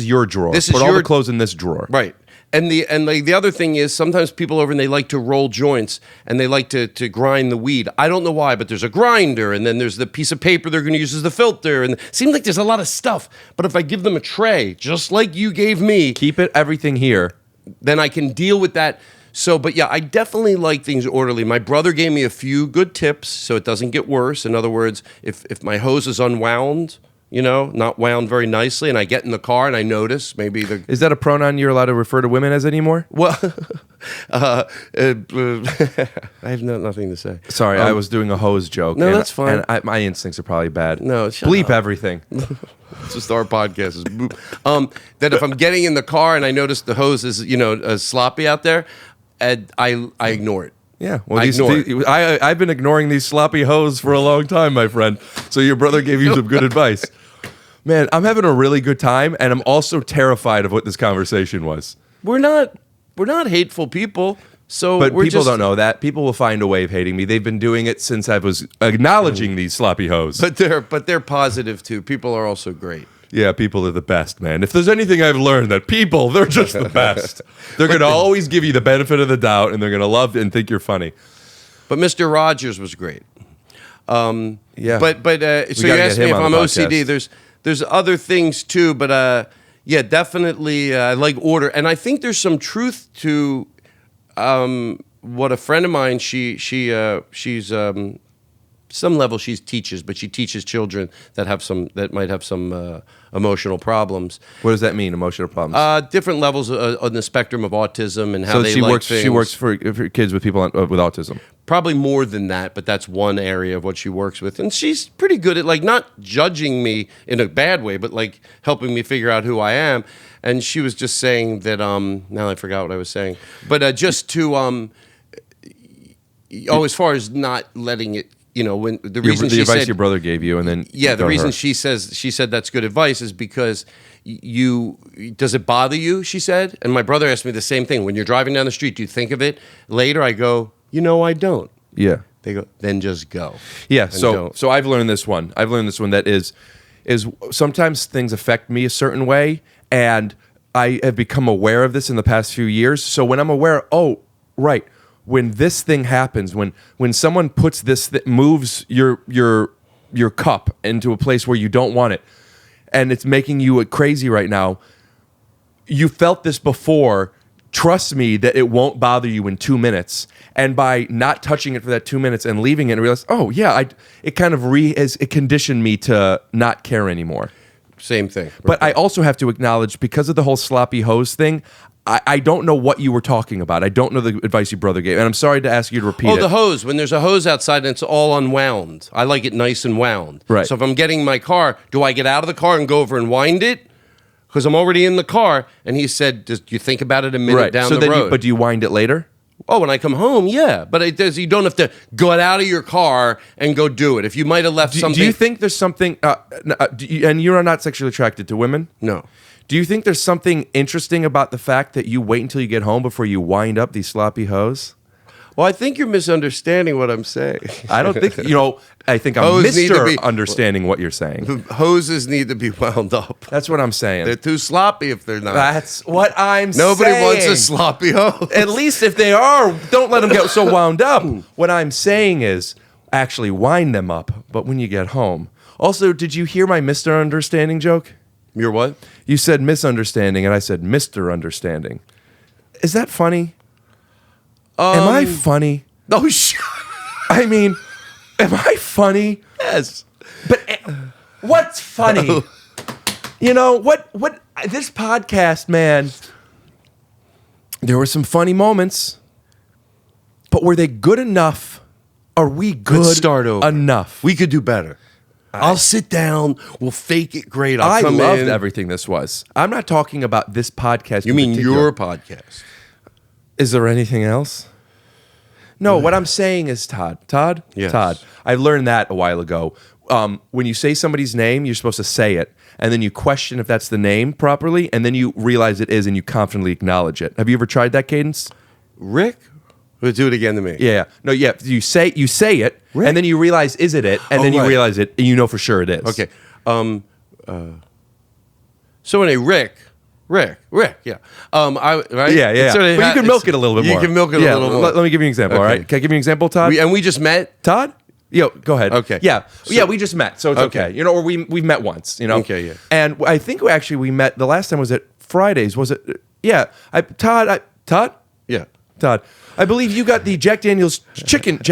your drawer. This is Put all your- the clothes in this drawer. Right. And the other thing is sometimes people over and they like to roll joints and they like to grind the weed. I don't know why, but there's a grinder and then there's the piece of paper they're going to use as the filter. And it seems like there's a lot of stuff. But if I give them a tray, just like you gave me, Keep everything here. then I can deal with that. So, but yeah, I definitely like things orderly. My brother gave me a few good tips so it doesn't get worse. In other words, if my hose is unwound, not wound very nicely, and I get in the car and I notice maybe the... Is that a pronoun you're allowed to refer to women as anymore? Well, I have nothing to say. Sorry, I was doing a hose joke. No, and- that's fine. And my instincts are probably bad. No, shut bleep up. everything. It's just our podcast is boop. That if I'm getting in the car and I notice the hose is sloppy out there, and I ignore it. Yeah, well, I ignore it. I've been ignoring these sloppy hoes for a long time, my friend. So your brother gave you some good advice. Man, I'm having a really good time, and I'm also terrified of what this conversation was. We're not hateful people. So But we're people just, don't know that. People will find a way of hating me. They've been doing it since I was acknowledging these sloppy hoes. But they're positive too. People are also great. Yeah, people are the best, man. If there's anything I've learned, that people, they're just the best. They're going to always give you the benefit of the doubt, and they're going to love and think you're funny. But Mr. Rogers was great. Yeah. But so you gotta asked get me him if on I'm the OCD. podcast. There's other things too, but yeah, definitely I like order, and I think there's some truth to what a friend of mine. She's some level she teaches, but she teaches children that might have some emotional problems. What does that mean, emotional problems? Different levels on the spectrum of autism and how So they she like works. things. She works for kids with people with autism. Probably more than that, but that's one area of what she works with. And she's pretty good at not judging me in a bad way, but helping me figure out who I am. And she was just saying that now I forgot what I was saying. But just to as far as not letting it, when the reason The she advice said, your brother gave you, and then the reason she said that's good advice is because does it bother you? She said, and my brother asked me the same thing. When you're driving down the street, do you think of it later? I go, I don't. Yeah. They go, then just go. Yeah, And so don't. so I've learned this one. That is sometimes things affect me a certain way, and I have become aware of this in the past few years. So when I'm aware, right, when this thing happens, when someone puts this moves your cup into a place where you don't want it, and it's making you crazy right now, you felt this before. Trust me that it won't bother you in 2 minutes. And by not touching it for that 2 minutes and leaving it, and realize, it kind of it conditioned me to not care anymore. Same thing. But I also have to acknowledge, because of the whole sloppy hose thing, I don't know what you were talking about. I don't know the advice your brother gave. And I'm sorry to ask you to repeat it. the hose. When there's a hose outside and it's all unwound, I like it nice and wound. Right. So if I'm getting my car, do I get out of the car and go over and wind it? Because I'm already in the car. And he said, do you think about it a minute down so the then road? but do you wind it later? Oh, when I come home, yeah. But you don't have to go out of your car and go do it. If you might have left something. Do you think there's something, and you're not sexually attracted to women? No. Do you think there's something interesting about the fact that you wait until you get home before you wind up these sloppy hoes? Well, I think you're misunderstanding what I'm saying. I don't think, I think I'm Hose need to be- understanding what you're saying. The hoses need to be wound up. That's what I'm saying. They're too sloppy if they're not. That's what I'm Nobody saying. wants a sloppy hose. At least if they are, don't let them get so wound up. What I'm saying is actually wind them up, but when you get home. Also, did you hear my Mr. Understanding joke? You're what? You said misunderstanding, and I said Mr. Understanding. Is that funny? Am I funny? No, I mean, am I funny? yes. But what's funny? What this podcast, man, there were some funny moments, but were they good enough? Are we good Let's start over. enough? We could do better. I'll sit down. We'll fake it great. I I'll come loved in. everything this was. I'm not talking about this podcast. You in mean particular. your podcast? Is there anything else? No, what I'm saying is Todd. Yes. Todd. I learned that a while ago. When you say somebody's name, you're supposed to say it, and then you question if that's the name properly, and then you realize it is, and you confidently acknowledge it. Have you ever tried that cadence? Rick? But do it again to me. Yeah. No, yeah. You say it, Rick? and then you realize, is it? And then you right. realize it, and you know for sure it is. Okay. So anyway, Rick, yeah. Right? Yeah. But you can milk it a little bit more. You can milk it a little more. Let me give you an example, all Okay. right? Can I give you an example, Todd? And we just met? Todd? Yo, go ahead. Okay. Yeah. So- Yeah, we just met, so it's okay. You know, or we've met once, you know? Okay, yeah. And I think we met, the last time was at Fridays, was it? Yeah. Todd? Yeah. Todd, I believe you got the Jack Daniel's chicken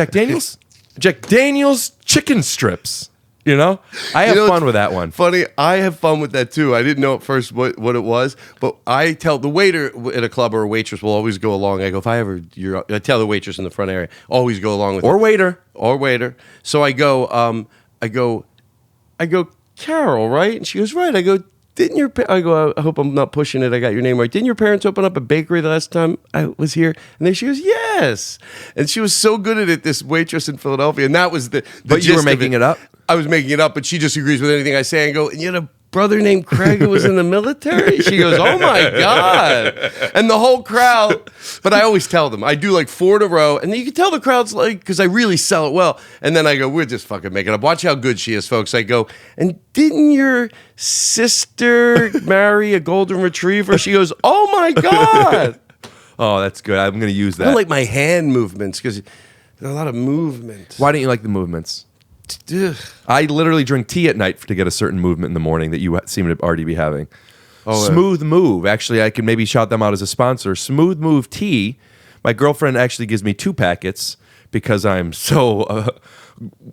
strips. You know, I have fun with that one. Funny, I have fun with that too. I didn't know at first what it was, but I tell the waiter at a club or a waitress will always go along. I go, I tell the waitress in the front area, always go along with Or it. waiter. So I go, Carol, right? And she goes, right. I go, I hope I'm not pushing it. I got your name right. Didn't your parents open up a bakery the last time I was here? And then she goes, yes. And she was so good at it, this waitress in Philadelphia. And that was the But you were gist of making it up? I was making it up, but she just agrees with anything I say and go, and you had a brother named Craig who was in the military? She goes, oh my God. And the whole crowd, but I always tell them, I do like 4 in a row, and then you can tell the crowd's like, because I really sell it well. And then I go, we're just fucking making it up. Watch how good she is, folks. I go, and didn't your sister marry a golden retriever? She goes, oh my God. Oh, that's good. I'm going to use I that. don't like my hand movements because there are a lot of movement. Why don't you like the movements? Ugh. I literally drink tea at night to get a certain movement in the morning that you seem to already be having. Oh, Smooth Move. Actually, I can maybe shout them out as a sponsor. Smooth Move tea. My girlfriend actually gives me 2 packets because I'm so,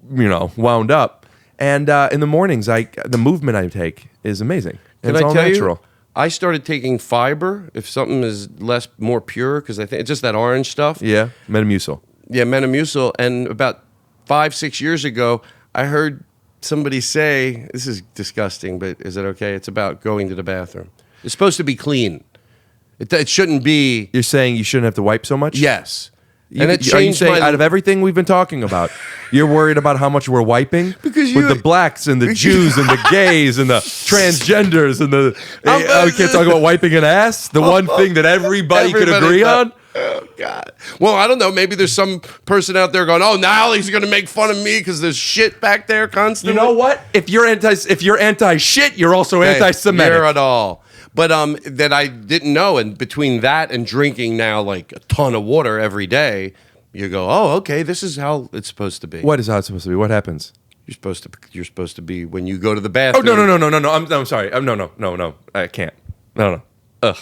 wound up. And in the mornings, the movement I take is amazing. Can It's I all tell natural. you? I started taking fiber if something is more pure because I think it's just that orange stuff. Yeah, Metamucil. Yeah, Metamucil. And about 5-6 years ago, I heard somebody say, this is disgusting, but is it okay? It's about going to the bathroom. It's supposed to be clean. It shouldn't be. You're saying you shouldn't have to wipe so much? Yes. Are you saying out of everything we've been talking about, you're worried about how much we're wiping? Because with the blacks and the Jews and the gays and the transgenders and the... we can't talk about wiping an ass? The one thing that everybody could agree on? Oh, God. Well, I don't know. Maybe there's some person out there going, oh, now he's going to make fun of me because there's shit back there constantly. You know what? If you're anti-shit, you're also anti-Semitic. You're at all. But that I didn't know. And between that and drinking now like a ton of water every day, you go, oh, okay, this is how it's supposed to be. What is how it's supposed to be? What happens? You're supposed to be when you go to the Oh, bathroom. no. I'm sorry. No. I can't. No. Ugh.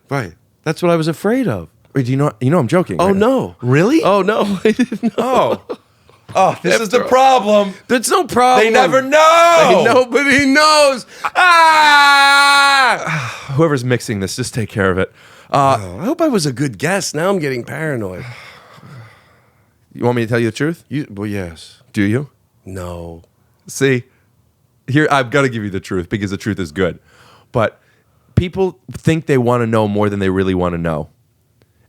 Right. That's what I was afraid of. Wait, do you know I'm joking. Oh, right? no. Really? Oh, no. I didn't know. Oh, this is the problem. There's no problem. They never know. Nobody knows. Ah! Whoever's mixing this, just take care of it. I hope I was a good guest. Now I'm getting paranoid. You want me to tell you the truth? Well, yes. Do you? No. See, here I've got to give you the truth because the truth is good. But people think they want to know more than they really want to know.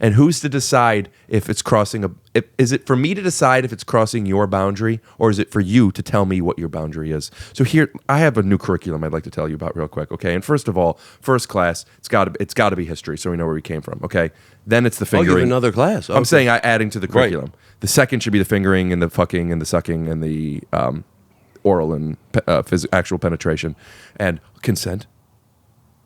And who's to decide if it's crossing is it for me to decide if it's crossing your boundary, or is it for you to tell me what your boundary is? So here, I have a new curriculum I'd like to tell you about real quick, okay? And first of all, first class, it's got to be history, so we know where we came from, okay? Then it's the Oh, you fingering. have another class. I'm saying adding to the Right. curriculum. The second should be the fingering and the fucking and the sucking and the oral and actual penetration and consent.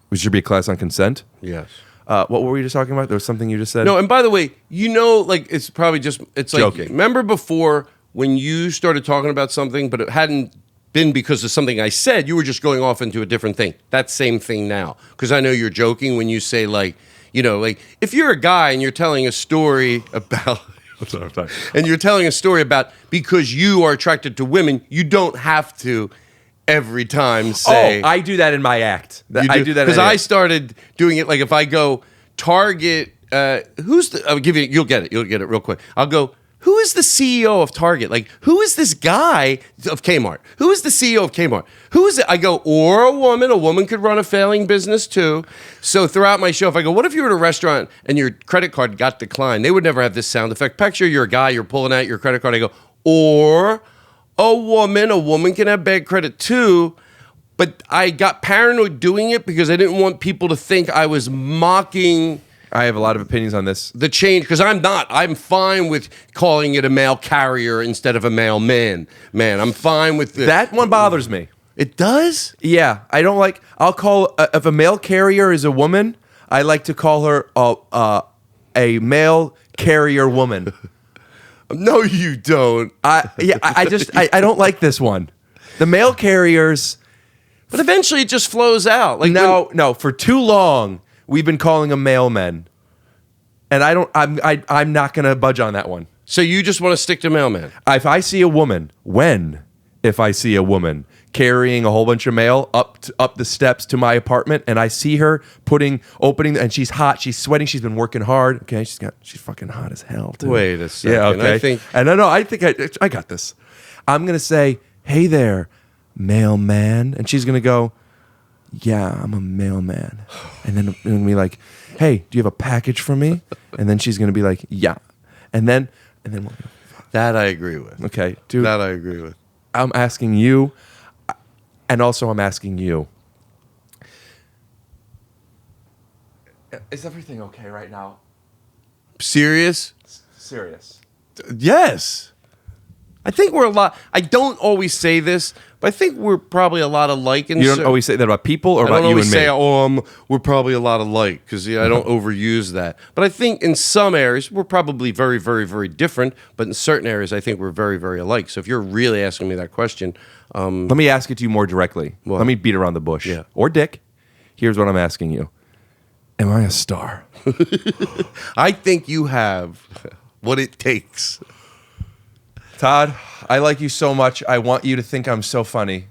There should be a class on consent. Yes. What were we just talking about? There was something you just said. No, and by the way, like it's probably just it's like Joking. remember before when you started talking about something, but it hadn't been because of something I said, you were just going off into a different thing. That same thing now. Because I know you're joking when you say like if you're a guy and you're telling a story about and you're telling a story about because you are attracted to women, you don't have to every time say I do that in my act. I do that because I started doing it like if I go Target I'll give you you'll get it real quick. I'll go, who is the CEO of Target? Like, who is this guy of Kmart? Who is the CEO of Kmart? Who is it? I go, or a woman could run a failing business too. So throughout my show, if I go, what if you were at a restaurant and your credit card got declined? They would never have this sound effect. Picture you're a guy, you're pulling out your credit card. I go, or a woman can have bad credit too. But I got paranoid doing it because I didn't want people to think I was mocking I have a lot of opinions on this. The change, because I'm fine with calling it a male carrier instead of a male man. Man, I'm fine with That one bothers me. It does? Yeah, I don't like. I'll call if a mail carrier is a woman, I like to call her a mail carrier woman. No, you don't. I don't like this one. The mail carriers. But eventually it just flows out. Like No. For too long, we've been calling them mailmen, and I'm not going to budge on that one. So you just want to stick to mailman? If I see a woman, if I see a woman carrying a whole bunch of mail up the steps to my apartment, and I see her opening, and she's hot, she's sweating, she's been working hard. Okay, she's fucking hot as hell, too. Wait a second. Yeah, okay. I think I got this. I'm gonna say, "Hey there, mailman," and she's gonna go, "Yeah, I'm a mailman," and then I'm gonna be like, "Hey, do you have a package for me?" And then she's gonna be like, "Yeah," and then we'll, that I agree with. okay, dude. That I agree with. I'm asking you, and also I'm asking you. Is everything okay right now? Serious? Serious. Yes. I think we're a lot. I don't always say this, but I think we're probably a lot alike. You don't always say that about people or about you and me? I don't always say, we're probably a lot alike, because I don't overuse that. But I think in some areas, we're probably very, very, very different. But in certain areas, I think we're very, very alike. So if you're really asking me that question. Let me ask it to you more directly. What? Let me beat around the bush. Yeah. Or Dick. Here's what I'm asking you. Am I a star? I think you have what it takes. Todd, I like you so much. I want you to think I'm so funny.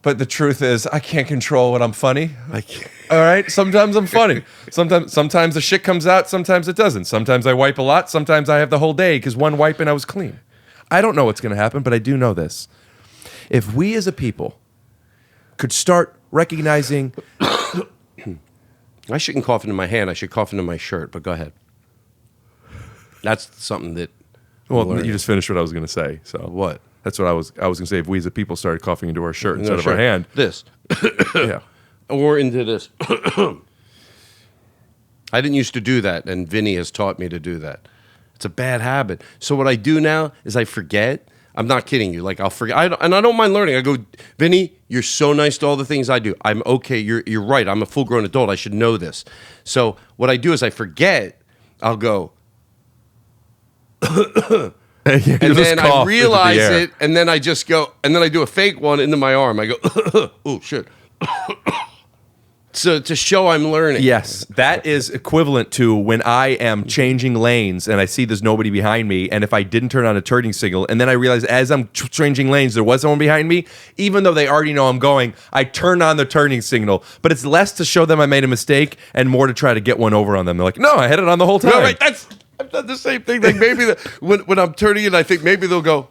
But the truth is, I can't control when I'm funny. I can't. All right? Sometimes I'm funny. Sometimes the shit comes out. Sometimes it doesn't. Sometimes I wipe a lot. Sometimes I have the whole day because one wipe and I was clean. I don't know what's going to happen, but I do know this. If we as a people could start recognizing... I shouldn't cough into my hand. I should cough into my shirt, but go ahead. That's something that... Well, you just finished what I was going to say. So what? That's what I was going to say. If we as a people started coughing into our shirt instead of our hand. This. Yeah. Or into this. I didn't used to do that, and Vinny has taught me to do that. It's a bad habit. So what I do now is I forget. I'm not kidding you. Like, I'll forget. And I don't mind learning. I go, Vinny, you're so nice to all the things I do. I'm okay. You're right. I'm a full-grown adult. I should know this. So what I do is I forget. I'll go... and then I realize it, and then I just go, and then I do a fake one into my arm. I go, oh shit. So to show I'm learning. Yes, that is equivalent to when I am changing lanes and I see there's nobody behind me, and if I didn't turn on a turning signal, and then I realize as I'm changing lanes there was someone behind me, even though they already know I'm going, I turn on the turning signal. But it's less to show them I made a mistake and more to try to get one over on them. They're like, no, I had it on the whole time. No, right, I've done the same thing. Like maybe when I'm turning it, I think maybe they'll go,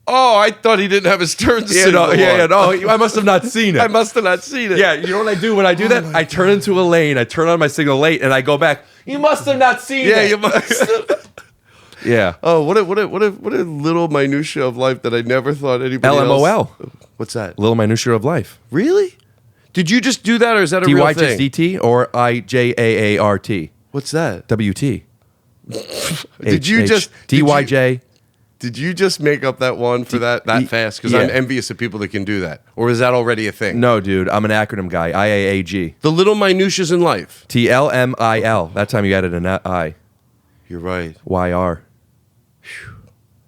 oh, I thought he didn't have his turn signal. No, I must have not seen it. I must have not seen it. Yeah, you know what I do when I do that? I turn into a lane, I turn on my signal late, and I go back. You must have not seen it. Yeah, you must. Yeah. Oh, what a little minutia of life that I never thought anybody LMOL. else. What's that? Little minutia of life. Really? Did you just do that, or is that a real thing? DYJDT or IJAART? What's that? WT. Did you just DYJ? Did you just make up that one for that fast? Because I'm envious of people that can do that. Or is that already a thing? No, dude. I'm an acronym guy. IAAG. The little minutiae in life. TLMIL. That time you added an I. You're right. YR.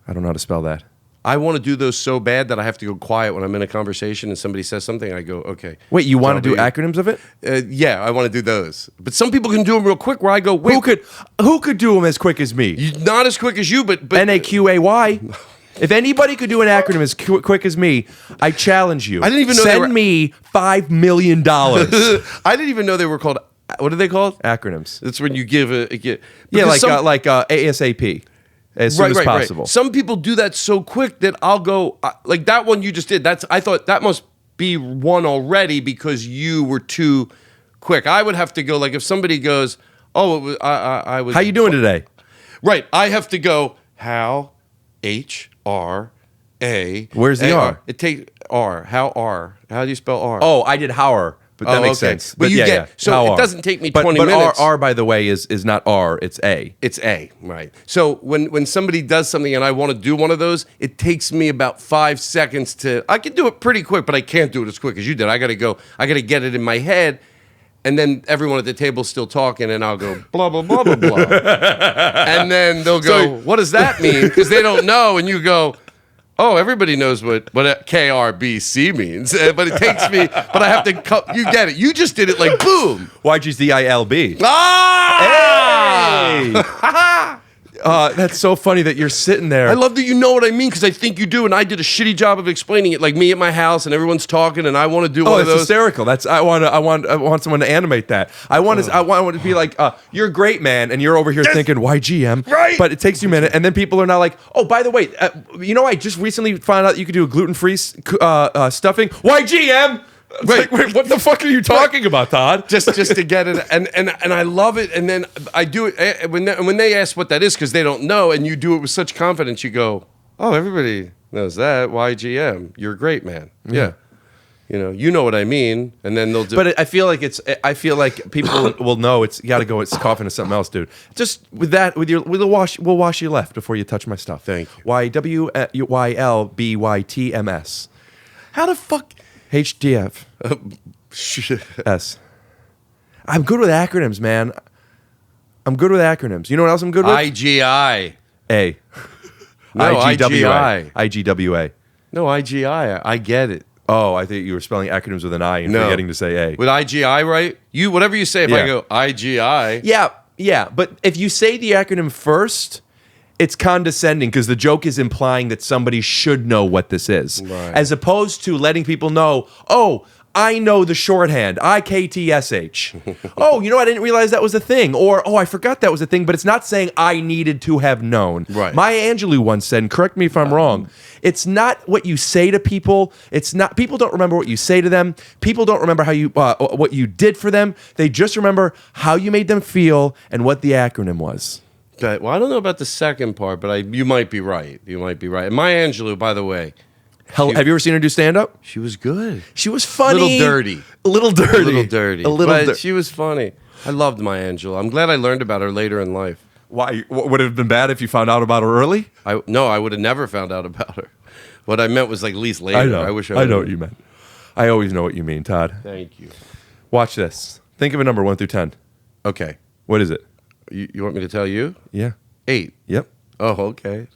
I don't know how to spell that. I want to do those so bad that I have to go quiet when I'm in a conversation and somebody says something. I go, okay. Wait, you want to do acronyms of it? Yeah, I want to do those. But some people can do them real quick. Where I go, wait, who could do them as quick as me? Not as quick as you, but NAQAY. If anybody could do an acronym as quick as me, I challenge you. I didn't even know Send me $5 million. I didn't even know they were called. What are they called? Acronyms. That's when you give a yeah, like ASAP. As soon as possible. Right. Some people do that so quick that I'll go like that one you just did. I thought that must be one already because you were too quick. I would have to go like if somebody goes, oh, it was, I was. How you doing today? Right. I have to go. How HRA. Where's the R? It takes R. How R? How do you spell R? Oh, I did Hauer. But that makes sense. But you yeah, get yeah. so How it R? doesn't take me But 20 minutes. R, by the way, is not R. It's A. It's A, right? So when somebody does something and I want to do one of those, it takes me about 5 seconds to. I can do it pretty quick, but I can't do it as quick as you did. I got to go. I got to get it in my head, and then everyone at the table's still talking, and I'll go blah blah blah blah blah, and then they'll go, "What does that mean?" Because they don't know, and you go. Oh, everybody knows what KRBC means, but it takes me. But I have to. You get it. You just did it like boom. YGZILB. Ah! That's so funny that you're sitting there. I love that you know what I mean because I think you do, and I did a shitty job of explaining it. Like me at my house, and everyone's talking, and I want to do one of it's those. hysterical. I want someone to animate that. I want to be like, you're a great man, and you're over here thinking YGM, right? But it takes you a minute, and then people are now like, oh, by the way, I just recently found out you could do a gluten-free stuffing. YGM. Wait, what the fuck are you talking about, Todd? Just to get it, and I love it, and then I do it when they ask what that is because they don't know, and you do it with such confidence. You go, oh, everybody knows that YGM. You're a great man. Yeah. You know what I mean, and then they'll do. But I feel like people will know it's you got to go. It's coughing to something else, dude. Just with that, we'll wash your left before you touch my stuff. Thank you. YWYLBYTMS. How the fuck? HDF. S. I'm good with acronyms, man. I'm good with acronyms. You know what else I'm good with? IGI. A. No, IGWA. IGI. IGWA. No, IGI. I get it. Oh, I think you were spelling acronyms with an I and forgetting to say A. With IGI, right? Whatever you say, if I go IGI. Yeah. But if you say the acronym first, it's condescending because the joke is implying that somebody should know what this is. Right. As opposed to letting people know, oh, I know the shorthand, IKTSH. Oh, I didn't realize that was a thing. Or, oh, I forgot that was a thing, but it's not saying I needed to have known. Right. Maya Angelou once said, and correct me if I'm wrong, it's not what you say to people. People don't remember what you say to them. People don't remember how what you did for them. They just remember how you made them feel and what the acronym was. Well, I don't know about the second part, but you might be right. You might be right. And Maya Angelou, by the way. Have you ever seen her do stand-up? She was good. She was funny. A little dirty. But she was funny. I loved Maya Angelou. I'm glad I learned about her later in life. Why? Would it have been bad if you found out about her early? No, I would have never found out about her. What I meant was like at least later. I know. I know what you meant. I always know what you mean, Todd. Thank you. Watch this. Think of a number 1 through 10. Okay. What is it? You want me to tell you? Yeah. 8. Yep. Oh, okay.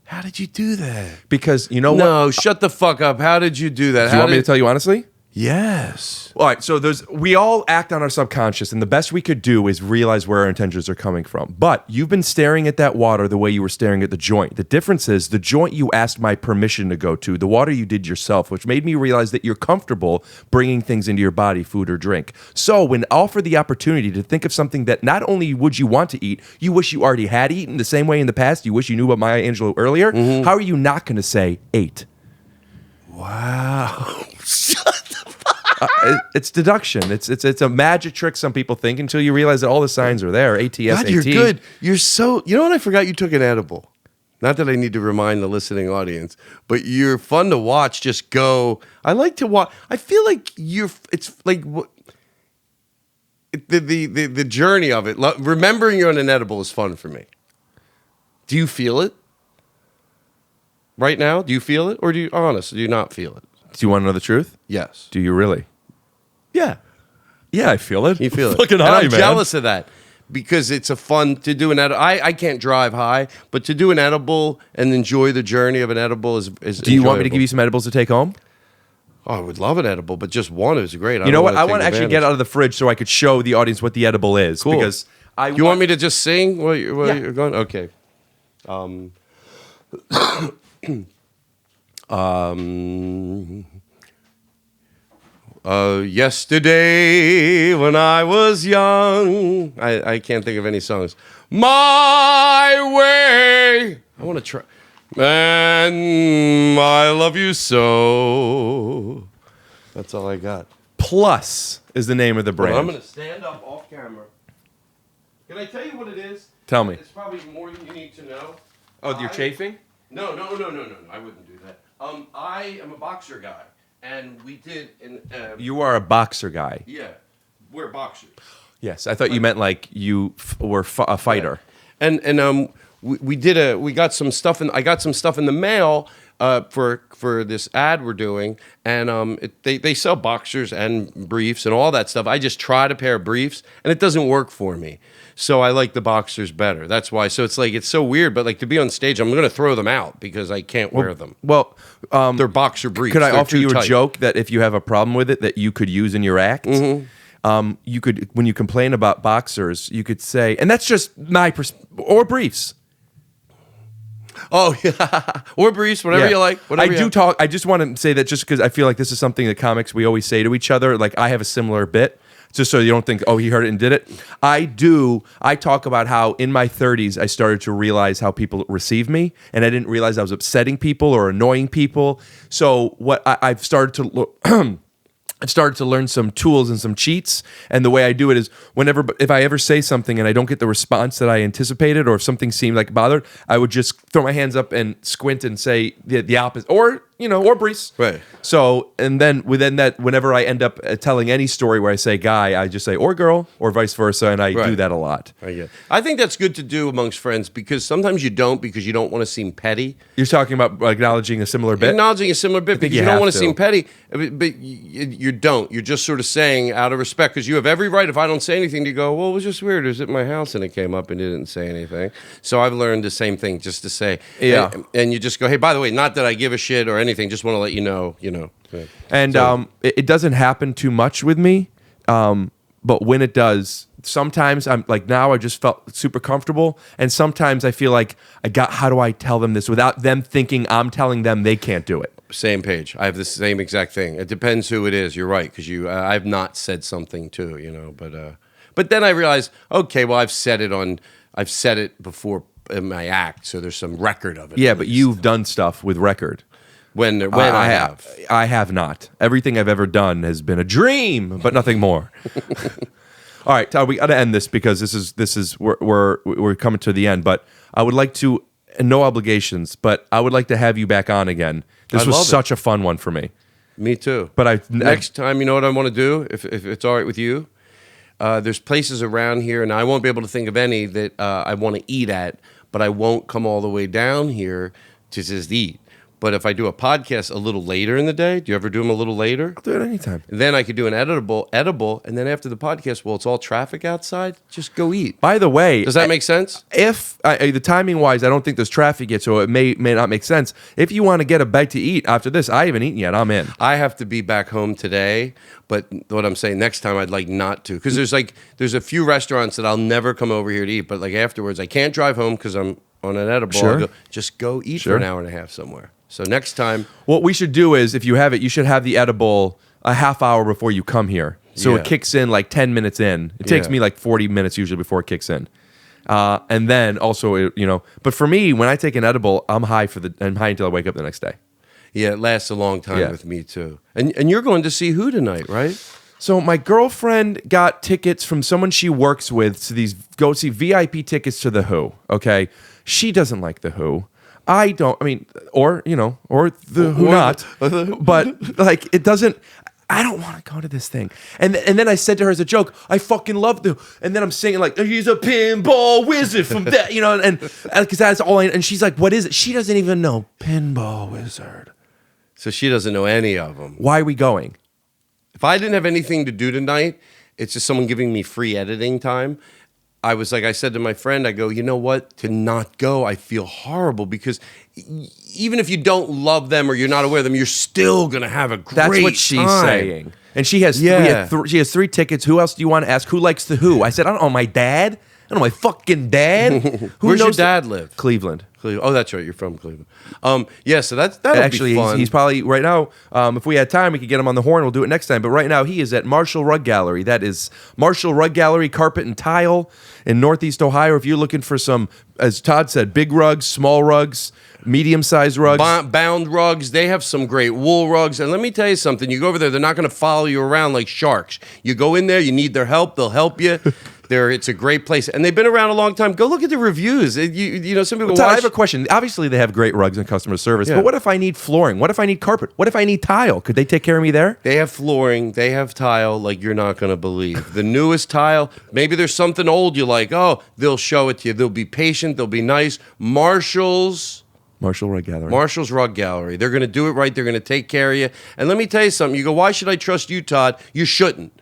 How did you do that? Because you know what? No, shut the fuck up. How did you do that? Do you want me to tell you honestly? Yes. All right, so we all act on our subconscious, and the best we could do is realize where our intentions are coming from. But you've been staring at that water the way you were staring at the joint. The difference is the joint you asked my permission to go to, the water you did yourself, which made me realize that you're comfortable bringing things into your body, food or drink. So when offered the opportunity to think of something that not only would you want to eat, you wish you already had eaten the same way in the past, you wish you knew about Maya Angelou earlier, how are you not going to say 8? Wow. It's deduction. It's a magic trick some people think until you realize that all the signs are there. ATS, God, you're good. You're so. You know what? I forgot you took an edible. Not that I need to remind the listening audience, but you're fun to watch. Just go. I like to watch. I feel like you're. It's like the journey of it. Remembering you're on an edible is fun for me. Do you feel it right now? Do you feel it, or do you not feel it? Do you want to know the truth? Yes. Do you really? Yeah. Yeah, I feel it. You feel it. Fucking And high, I'm man. jealous of that because it's a fun to do an edible. I can't drive high, but to do an edible and enjoy the journey of an edible is Do you want me to give you some edibles to take home? Oh, I would love an edible, but just one is great. You know what? I want to actually get out of the fridge so I could show the audience what the edible is. Cool. Because You want me to just sing while you're going? Okay. Yesterday when I was young, I can't think of any songs. My way. I want to try. And I love you so. That's all I got. Plus is the name of the brand. Well, I'm going to stand up off camera. Can I tell you what it is? Tell me. It's probably more than you need to know. Oh, you're chafing? No. I wouldn't do that. I am a boxer guy. and we did. You are a boxer guy. Yeah, we're boxers. Yes, I thought you meant like you were a fighter. And we got some stuff I got some stuff in the mail for this ad we're doing, and they sell boxers and briefs and all that stuff. I just tried a pair of briefs and it doesn't work for me, so I like the boxers better. That's why. So it's like it's so weird, but like to be on stage, I'm gonna throw them out because I can't wear them. Well, they're boxer briefs. could I They're offer too you a tight. joke that if you have a problem with it, that you could use in your act? You could, when you complain about boxers, you could say, and that's just my or briefs. Oh yeah, or briefs, whatever Yeah. you like. Whatever you have. talk. I just want to say that just because I feel like this is something that comics we always say to each other. Like I have a similar bit, just so you don't think, oh, he heard it and did it. I do. I talk about how in my 30s I started to realize how people receive me, and I didn't realize I was upsetting people or annoying people. So what I've started to look. I've started to learn some tools and some cheats, and the way I do it is if I ever say something and I don't get the response that I anticipated, or if something seemed like bothered, I would just throw my hands up and squint and say the opposite, or briefs. Right. So, and then within that, whenever I end up telling any story where I say guy, I just say or girl, or vice versa, and I do Right. that a lot. I think that's good to do amongst friends because sometimes you don't because you don't want to seem petty. You're talking about acknowledging a similar bit. Acknowledging a similar bit because you you don't have want to to. seem petty, but you don't. You're just sort of saying out of respect because you have every right. If I don't say anything, to go, well, it was just weird. It was at my house and it came up and it didn't say anything. So I've learned the same thing, just to say, Yeah. And you just go, hey, by the way, not that I give a shit or anything. Just want to let you know. And So- it doesn't happen too much with me, but when it does, sometimes I'm like, now I just felt super comfortable, and sometimes I feel like how do I tell them this without them thinking I'm telling them they can't do it? Same page. I have the same exact thing. It depends who it is. You're right because I've not said something too, but then I realized, okay, well I've said it before in my act, so there's some record of it. Yeah, at but least. you've done stuff with record. when I have. I have not. Everything I've ever done has been a dream, but nothing more. All right, Todd, we got to end this because we're coming to the end. But I would like to, and no obligations, but I would like to have you back on again. This I was love it. such a fun one for me. Me too. But next time, you know what I want to do? If it's all right with you, there's places around here, and I won't be able to think of any that I want to eat at, but I won't come all the way down here to just eat. But if I do a podcast a little later in the day, do you ever do them a little later? I'll do it anytime. Then I could do an edible, and then after the podcast, well, it's all traffic outside. Just go eat. By the way, Does that make sense? If the timing wise, I don't think there's traffic yet, so it may not make sense. If you want to get a bite to eat after this, I haven't eaten yet. I'm in. I have to be back home today, but what I'm saying, next time I'd like not to, because there's a few restaurants that I'll never come over here to eat, but like afterwards, I can't drive home because I'm on an edible. Sure. I'll just go eat Sure. for an hour and a half somewhere. So next time, What we should do is, if you have it, you should have the edible a half hour before you come here. So Yeah. it kicks in like 10 minutes in. It takes Yeah. me like 40 minutes usually before it kicks in. And then also, but for me, when I take an edible, I'm high until I wake up the next day. yeah, it lasts a long time Yeah. with me too. And you're going to see who tonight, right? So my girlfriend got tickets from someone she works with to go see VIP tickets to The Who. Okay. She doesn't like The Who. I don't, or the Who Or not. But like, it doesn't, I don't want to go to this thing. And then I said to her as a joke, I fucking love The Who. And then I'm singing like, he's a pinball wizard from that, and because that's all and she's like, what is it? She doesn't even know. Pinball wizard. So she doesn't know any of them. Why are we going? If I didn't have anything to do tonight, it's just someone giving me free editing time. I said to my friend, I go, you know what? To not go, I feel horrible because even if you don't love them or you're not aware of them, you're still going to have a great That's what she's time. saying. And she has Yeah. she has 3 tickets. Who else do you want to ask? Who likes The Who? I said, I don't know, my dad. I don't know, my fucking dad. Who Where's your knows dad live? Cleveland. Oh, that's right. You're from Cleveland. Yeah, so that'll Actually, be fun. he's probably right now. If we had time, we could get him on the horn. We'll do it next time. But right now, he is at Marshall Rug Gallery. That is Marshall Rug Gallery, Carpet and Tile in Northeast Ohio. If you're looking for some, as Todd said, big rugs, small rugs, medium-sized rugs. Bound rugs. They have some great wool rugs. And let me tell you something. You go over there, they're not going to follow you around like sharks. You go in there, you need their help, they'll help you. It's a great place, and they've been around a long time. Go look at the reviews. You know, some people. Todd, I have a question. Obviously, they have great rugs and customer service, but what if I need flooring? What if I need carpet? What if I need tile? Could they take care of me there? They have flooring. They have tile like you're not going to believe. The newest tile, maybe there's something old you like. Oh, they'll show it to you. They'll be patient. They'll be nice. Marshall's Rug Gallery. They're going to do it right. They're going to take care of you. And let me tell you something. You go, why should I trust you, Todd? You shouldn't.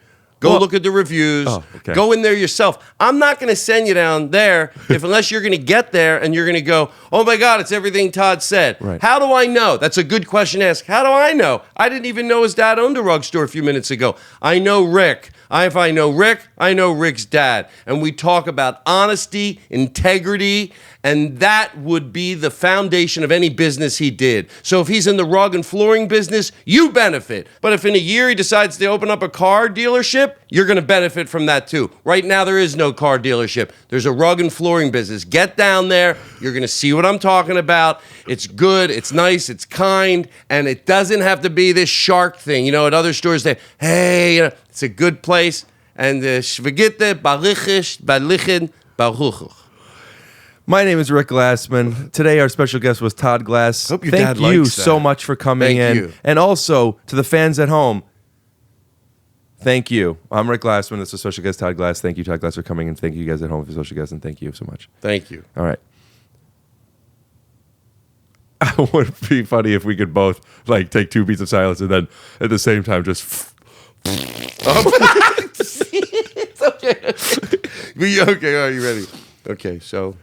Go look at the reviews. Oh, okay. Go in there yourself. I'm not going to send you down there unless you're going to get there and you're going to go, oh my God, it's everything Todd said. Right. How do I know? That's a good question to ask. How do I know? I didn't even know his dad owned a rug store a few minutes ago. I know Rick. If I know Rick, I know Rick's dad. And we talk about honesty, integrity, and that would be the foundation of any business he did. So if he's in the rug and flooring business, you benefit. But if in a year he decides to open up a car dealership, you're going to benefit from that too. Right now, there is no car dealership. There's a rug and flooring business. Get down there. You're going to see what I'm talking about. It's good. It's nice. It's kind. And it doesn't have to be this shark thing. You know, at other stores, hey, it's a good place. And Shvigite, Balichish, Balichin, Baruch. My name is Rick Glassman. Today, our special guest was Todd Glass. Hope your Thank dad you likes that. so much for coming Thank in. you. And also, to the fans at home, thank you. I'm Rick Glassman. This is special guest Todd Glass. Thank you, Todd Glass, for coming in. Thank you guys at home for special guests, and thank you so much. Thank you. All right. It would be funny if we could both like take 2 beats of silence and then at the same time just. It's okay. Okay, are you ready? Okay, so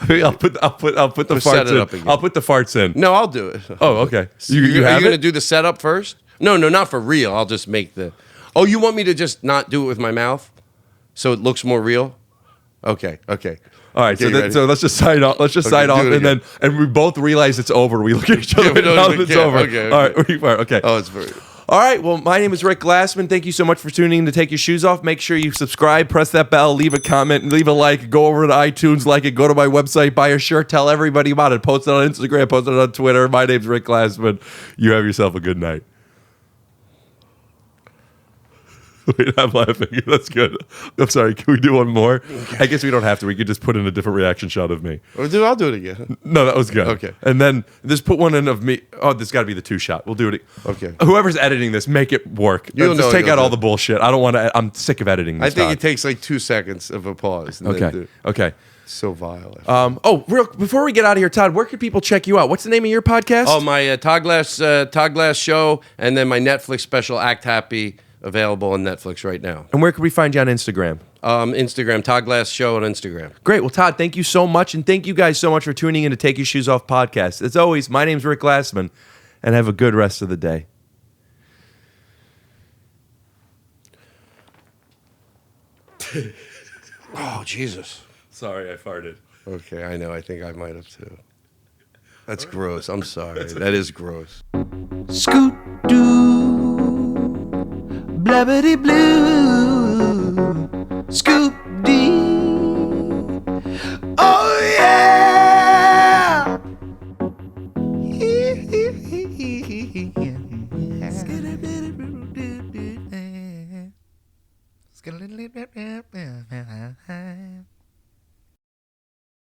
I'll put the set farts it up in. again. I'll put the farts in. no, I'll do it. Oh, okay. You Are you have going to it? do the setup first? No, not for real. I'll just make the. Oh, you want me to just not do it with my mouth, so it looks more real? Okay. All right, Okay, you ready? so let's just sign off. Let's just sign do off, it and then we both realize it's over. We look at each other we and don't now even it's care. over. Okay. All right, we fire. Okay. Oh, it's very. All right. Well, my name is Rick Glassman. Thank you so much for tuning in to Take Your Shoes Off. Make sure you subscribe, press that bell, leave a comment, leave a like, go over to iTunes, like it, go to my website, buy a shirt, tell everybody about it, post it on Instagram, post it on Twitter. My name's Rick Glassman. You have yourself a good night. Wait, I'm laughing. That's good. I'm sorry. Can we do one more? I guess we don't have to. We could just put in a different reaction shot of me. I'll do it again. No, that was good. Okay. And then just put one in of me. Oh, this got to be the 2 shot. We'll do it. Okay. Whoever's editing this, make it work. You'll Just know take you'll out all do the bullshit. I don't want to. I'm sick of editing this. I think Todd. it takes like 2 seconds of a pause. And then Okay. Okay. So vile. Before we get out of here, Todd, where can people check you out? What's the name of your podcast? Oh, my Todd Glass Show, and then my Netflix special, Act Happy, available on Netflix right now. And where can we find you on Instagram? Instagram, Todd Glass Show on Instagram. Great. Well, Todd, thank you so much. And thank you guys so much for tuning in to Take Your Shoes Off podcast. As always, my name's Rick Glassman, and have a good rest of the day. Oh, Jesus. Sorry, I farted. Okay, I know. I think I might have too. That's gross. I'm sorry. That is gross. Scoot doo, blabbity blue, scoop dee. Oh yeah! Skittle